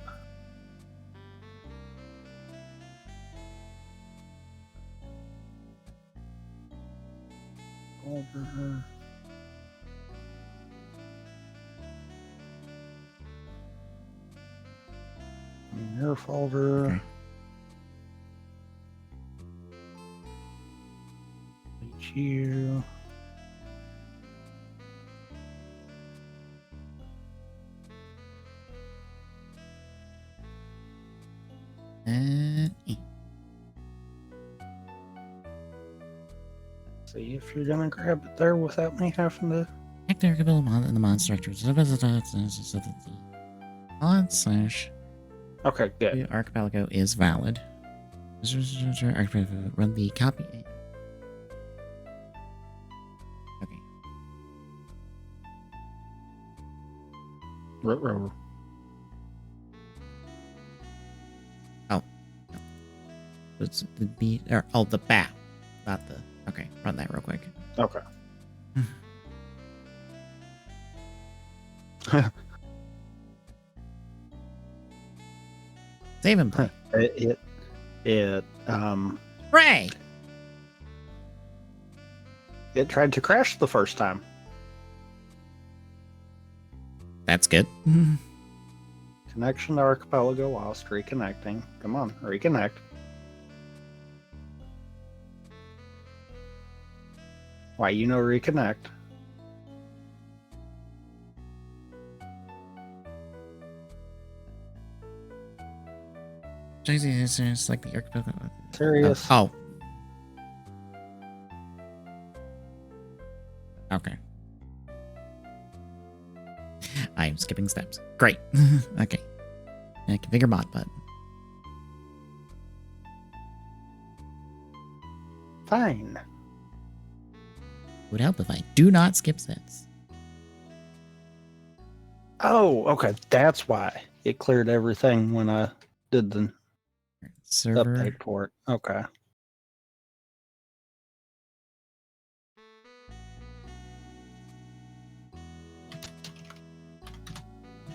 Folder. Your folder. Okay. You. See if you're gonna grab it there without me having to. Active ability in the mod structure. On slash. Okay, good. Archipelago is valid. Run the copy. Okay. Row. Oh. No. It's the B or the bat. Not the okay, run that real quick. Okay. Save and play. Ray! It tried to crash the first time. That's good. Connection to archipelago lost. Reconnecting. Come on, reconnect. Why you know reconnect? It's like the archipelago. Serious? Oh. Okay. I'm skipping steps. Great. Okay. Configure mod button. Fine. Would help if I do not skip steps. Oh, okay. That's why it cleared everything when I did the Server. update for it. Okay.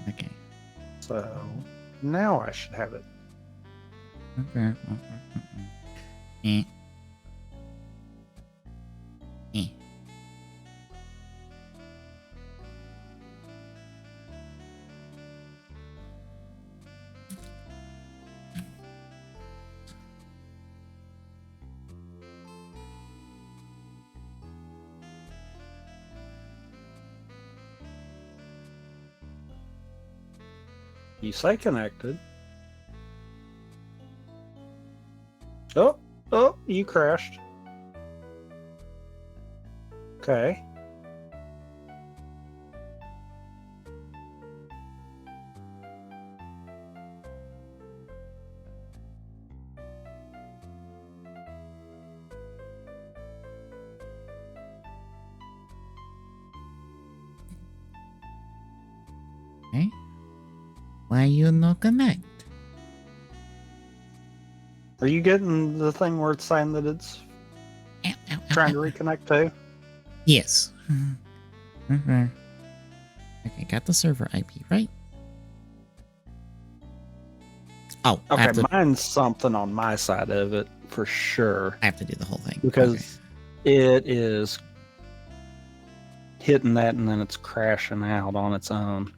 Okay. So now I should have it. Okay. Eh. Eh. You say connected. Oh, you crashed. Okay. Okay. Why you no connect? Are you getting the thing where it's saying that it's trying to reconnect too? Yes. Okay, got the server IP, right? Oh, Okay, mine's something on my side of it for sure. I have to do the whole thing. Because it is hitting that and then it's crashing out on its own.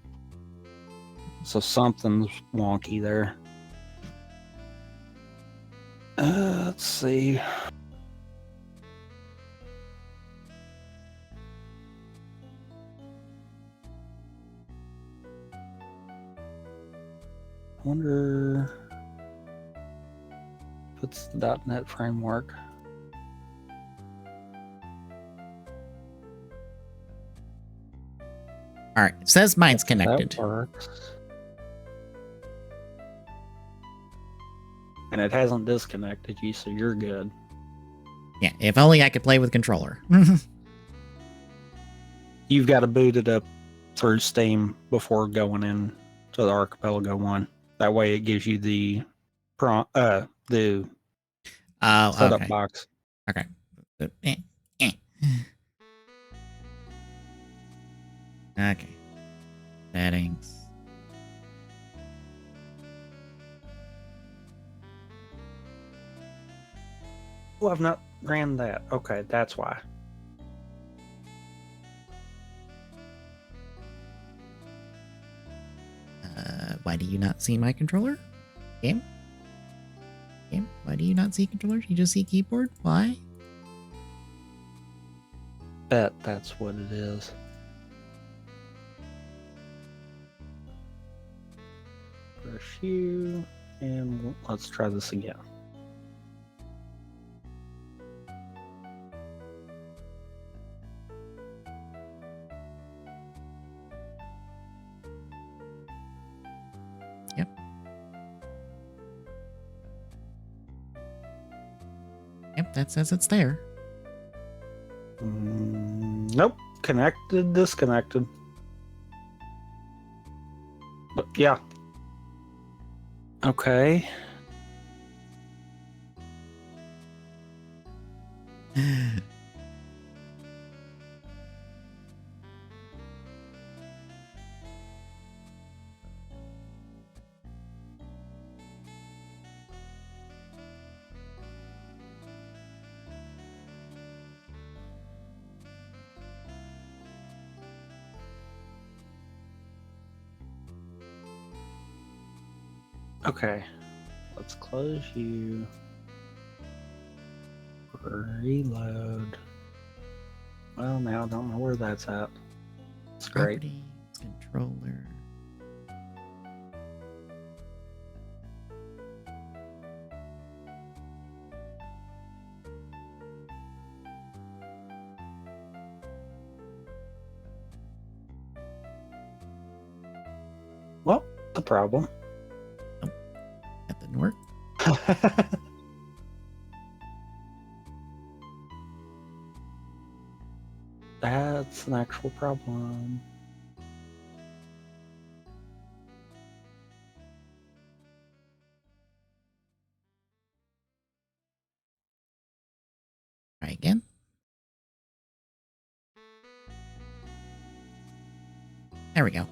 So something's wonky there. Let's see. I wonder if it's the .NET framework. All right, it says mine's connected. That works. And it hasn't disconnected you, so you're good. Yeah, if only I could play with controller. You've got to boot it up through Steam before going in to the Archipelago one. That way it gives you the setup okay. box. Okay. Okay. Settings. Oh, I've not ran that. Okay, that's why. Why do you not see my controller? Game? Why do you not see controllers? You just see keyboard? Why? Bet that's what it is. Brush you, and let's try this again. Yep, that says it's there. Nope. Connected, disconnected. But yeah. Okay. Okay. Let's close you. Reload. Well, now I don't know where that's at. It's great. Properties, controller. Well, the problem. That didn't work. That's an actual problem. Try again. There we go.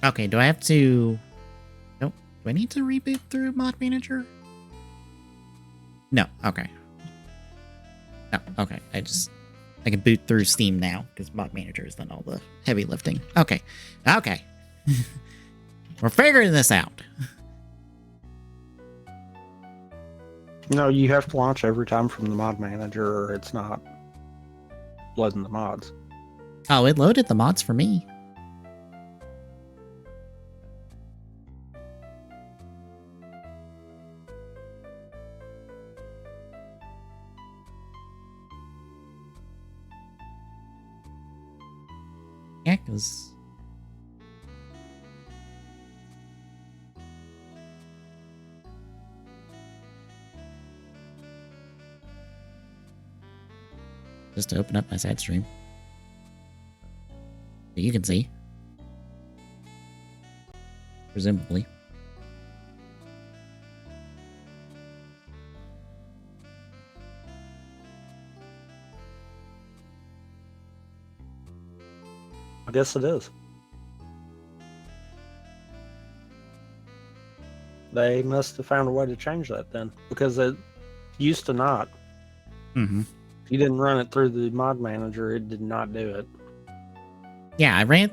Okay, do I have to... Nope. Do I need to reboot through Mod Manager? No, okay. No, okay. I can boot through Steam now, because Mod Manager has done all the heavy lifting. Okay. Okay. We're figuring this out. No, you have to launch every time from the mod manager or it's not loading the mods. Oh, it loaded the mods for me. Yeah, because... Just to open up my side stream. So you can see. Presumably. I guess it is. They must have found a way to change that then, because it used to not. Mm-hmm. If you didn't run it through the mod manager, it did not do it. Yeah, I ran...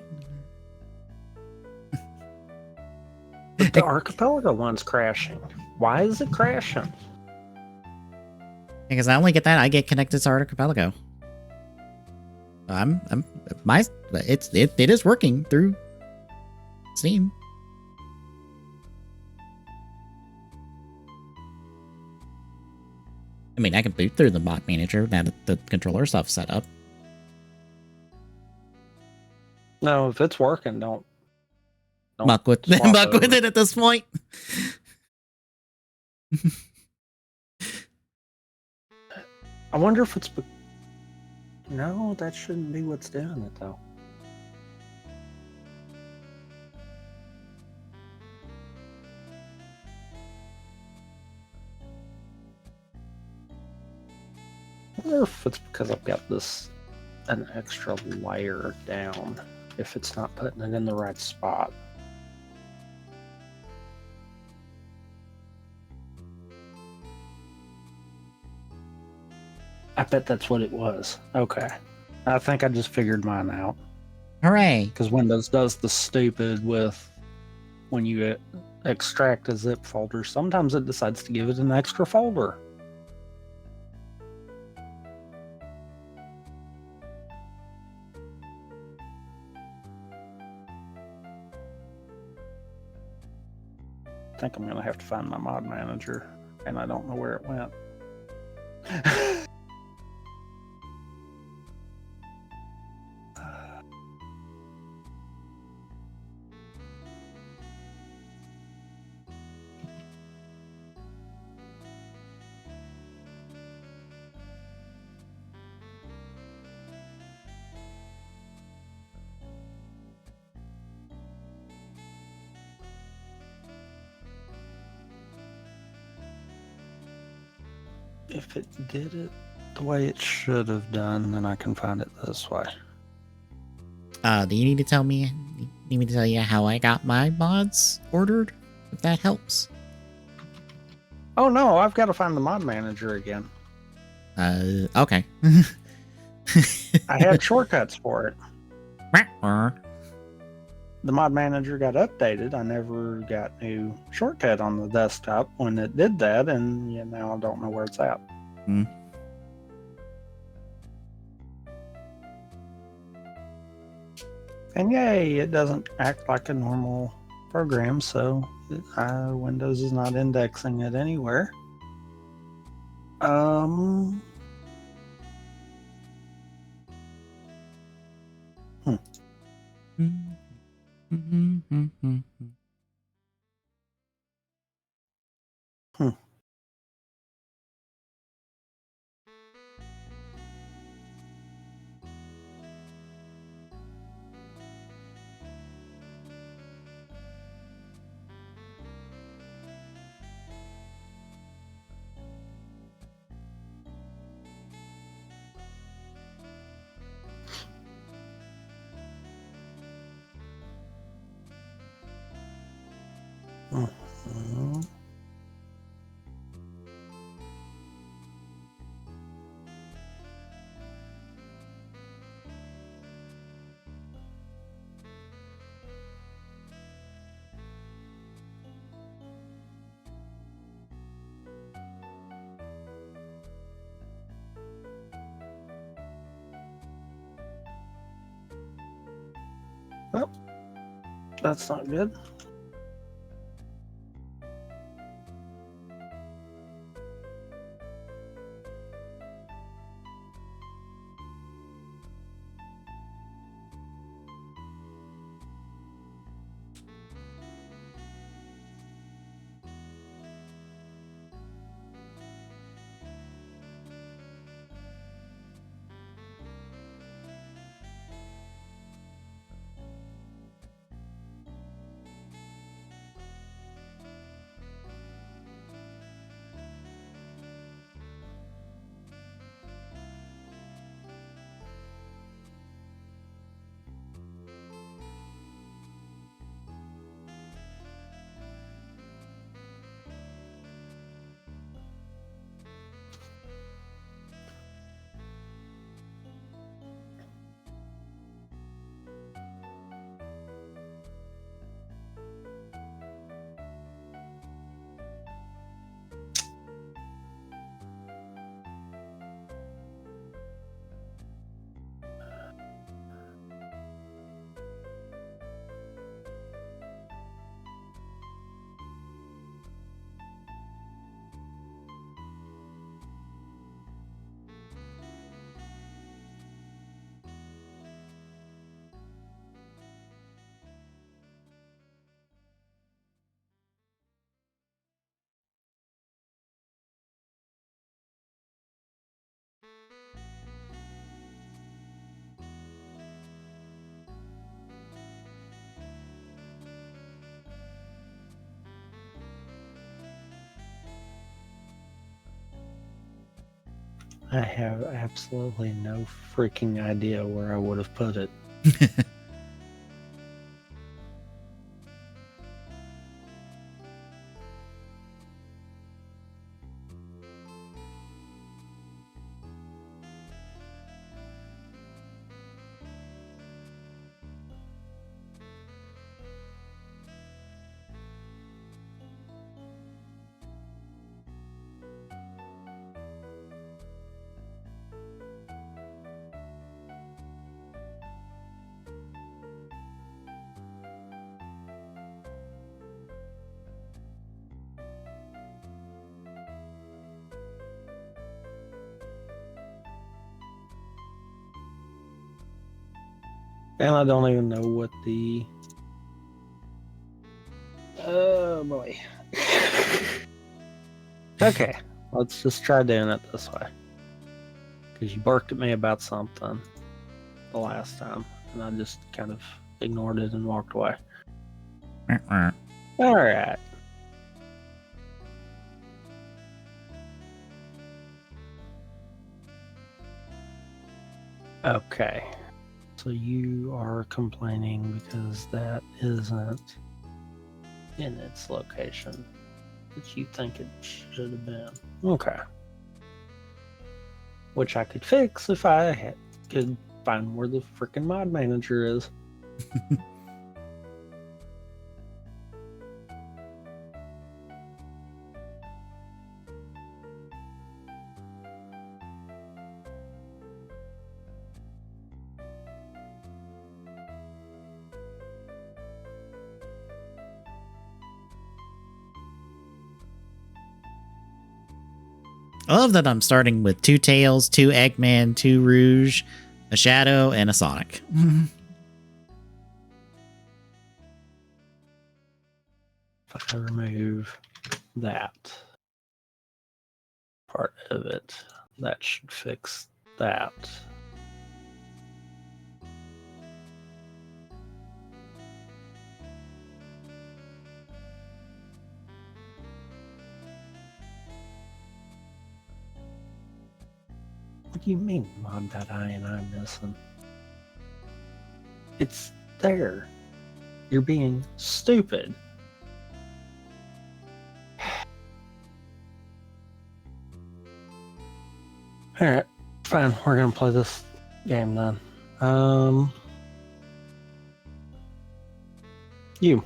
But the Archipelago one's crashing. Why is it crashing? Because I only get that, I get connected to Archipelago. It is working through Steam. I mean, I can boot through the mod manager now that the controller stuff's set up. No, if it's working, don't Muck with it at this point. I wonder if it's... No, that shouldn't be what's doing it, though. I wonder if it's because I've got an extra layer down, if it's not putting it in the right spot. I bet that's what it was. Okay. I think I just figured mine out. Hooray. Because Windows does the stupid with when you extract a zip folder, sometimes it decides to give it an extra folder. I think I'm going to have to find my mod manager, and I don't know where it went. If it did it the way it should have done, then I can find it this way. Do you need to tell me need me to tell you how I got my mods ordered? If that helps. Oh no, I've got to find the mod manager again. Okay. I had shortcuts for it. The mod manager got updated. I never got new shortcut on the desktop when it did that, and now I don't know where it's at. And yay, it doesn't act like a normal program, so Windows is not indexing it anywhere. Well, that's not good. I have absolutely no freaking idea where I would have put it. And I don't even know what the... Oh boy. Okay, let's just try doing it this way. Because you barked at me about something the last time, and I just kind of ignored it and walked away. Alright. Okay. So So you are complaining because that isn't in its location that you think it should have been. Okay. Which I could fix if I could find where the freaking mod manager is. I love that I'm starting with 2 Tails, 2 Eggman, 2 Rouge, a Shadow, and a Sonic. If I remove that part of it, that should fix that. What do you mean mod.I and I'm missing? It's there. You're being stupid. Alright, fine. We're gonna play this game then. You.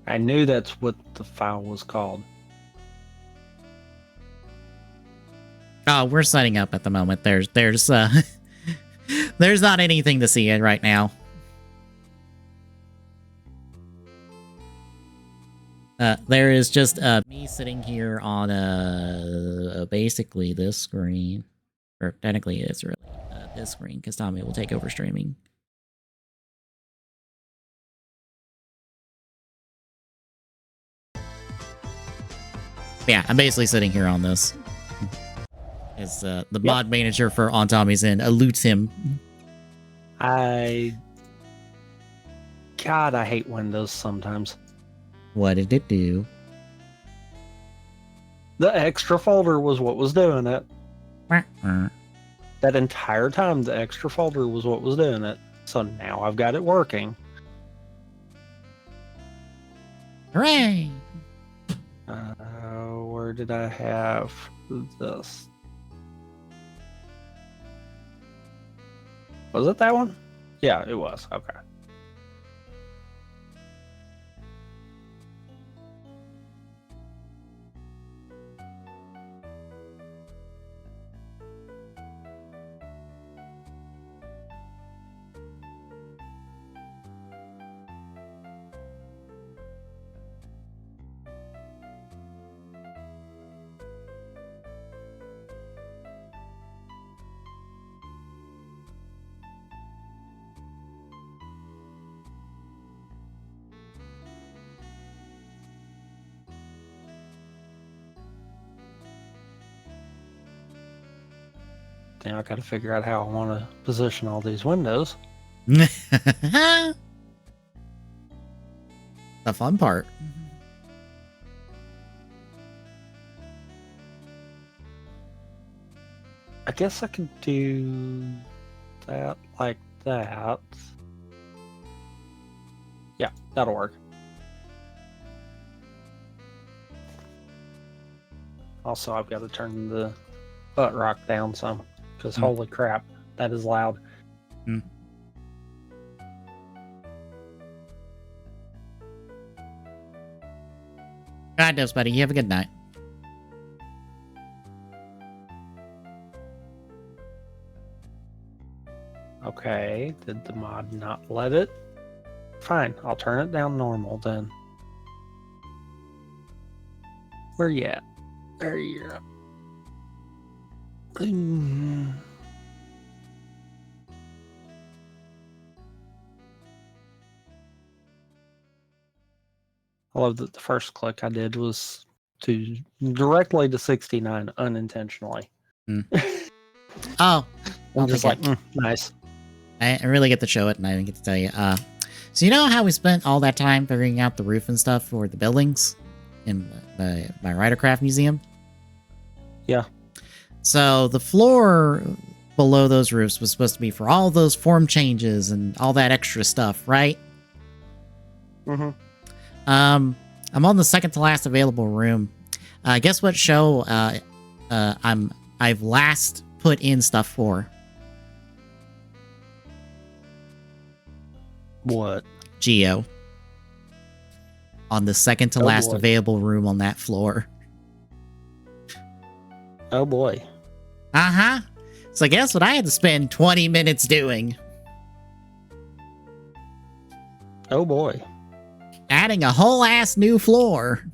I knew that's what the file was called. Oh, we're setting up at the moment. There's there's not anything to see it right now. There is just me sitting here on basically this screen, or technically it's really this screen because Tommy will take over streaming. Yeah, I'm basically sitting here on this. As the mod manager for On Tommy's End elutes him. God, I hate Windows sometimes. What did it do? The extra folder was what was doing it. That entire time, the extra folder was what was doing it. So now I've got it working. Hooray! Where did I have this? Was it that one? Yeah, it was. Okay. Now I got to figure out how I want to position all these windows. The fun part. I guess I could do that like that. Yeah, that'll work. Also, I've got to turn the butt rock down some, because holy crap, that is loud. God knows, buddy. You have a good night. Okay, did the mod not let it? Fine, I'll turn it down normal then. Where you at? There you are. I love that the first click I did was to directly to 69 unintentionally. Oh, I'm just like, nice. I really get to show it, and I didn't get to tell you. So you know how we spent all that time figuring out the roof and stuff for the buildings in my Ridercraft Museum? Yeah. So the floor below those roofs was supposed to be for all those form changes and all that extra stuff, right? Mm-hmm. I'm on the second to last available room. Guess what show I've last put in stuff for? What? Geo. On the second to last available room on that floor. Oh boy. Uh-huh. So guess what I had to spend 20 minutes doing? Oh boy. Adding a whole ass new floor.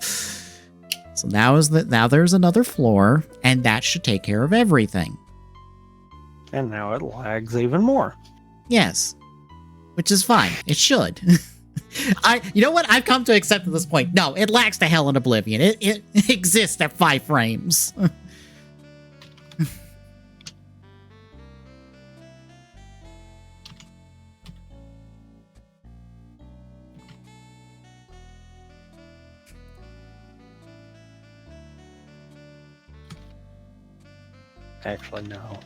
So now there's another floor, and that should take care of everything. And now it lags even more. Yes. Which is fine. It should. You know what? I've come to accept at this point. No, it lags to hell in oblivion. It exists at 5 frames. Actually, no.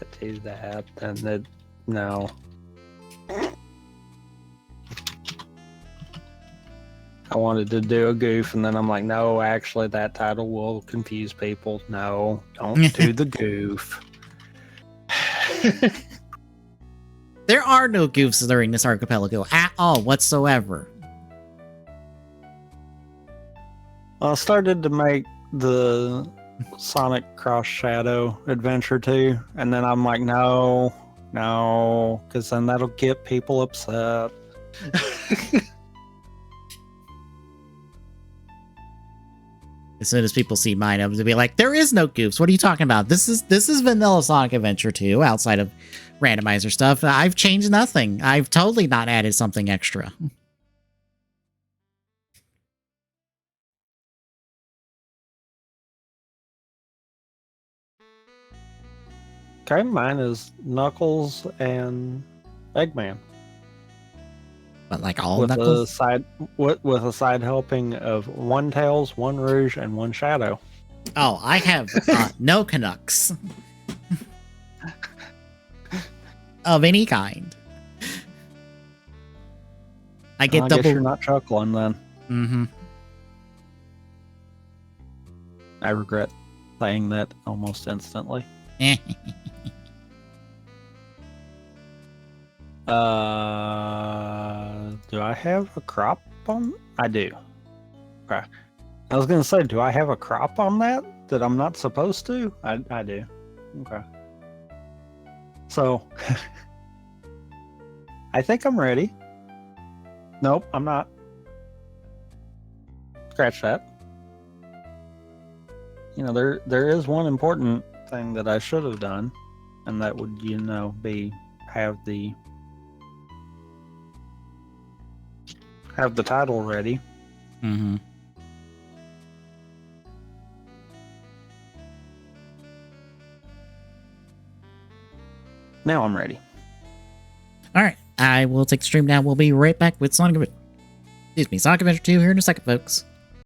I do that, and then no. I wanted to do a goof, and then I'm like, no, actually, that title will confuse people. No, don't do the goof. There are no goofs during this archipelago at all whatsoever. I started to make the Sonic Cross Shadow adventure too, and then I'm like, no, because then that'll get people upset. As soon as people see mine, I'm gonna be like, there is no goofs. What are you talking about? This is vanilla Sonic Adventure 2 outside of randomizer stuff. I've changed nothing. I've totally not added something extra. Okay, mine is Knuckles and Eggman. But like all with Knuckles? With a side helping of one Tails, one Rouge, and one Shadow. Oh, I have no Canucks. Of any kind. I get double. Guess you're not chuckling then. Mm-hmm. I regret saying that almost instantly. Do I have a crop on? I do. Okay. I was gonna say, do I have a crop on that I'm not supposed to? I do. Okay. So, I think I'm ready. Nope, I'm not. Scratch that. You know, there is one important thing that I should have done, and that would, be have the title ready. Mm-hmm. Now I'm ready. All right, I will take the stream now. We'll be right back with Sonic Adventure 2 here in a second, folks.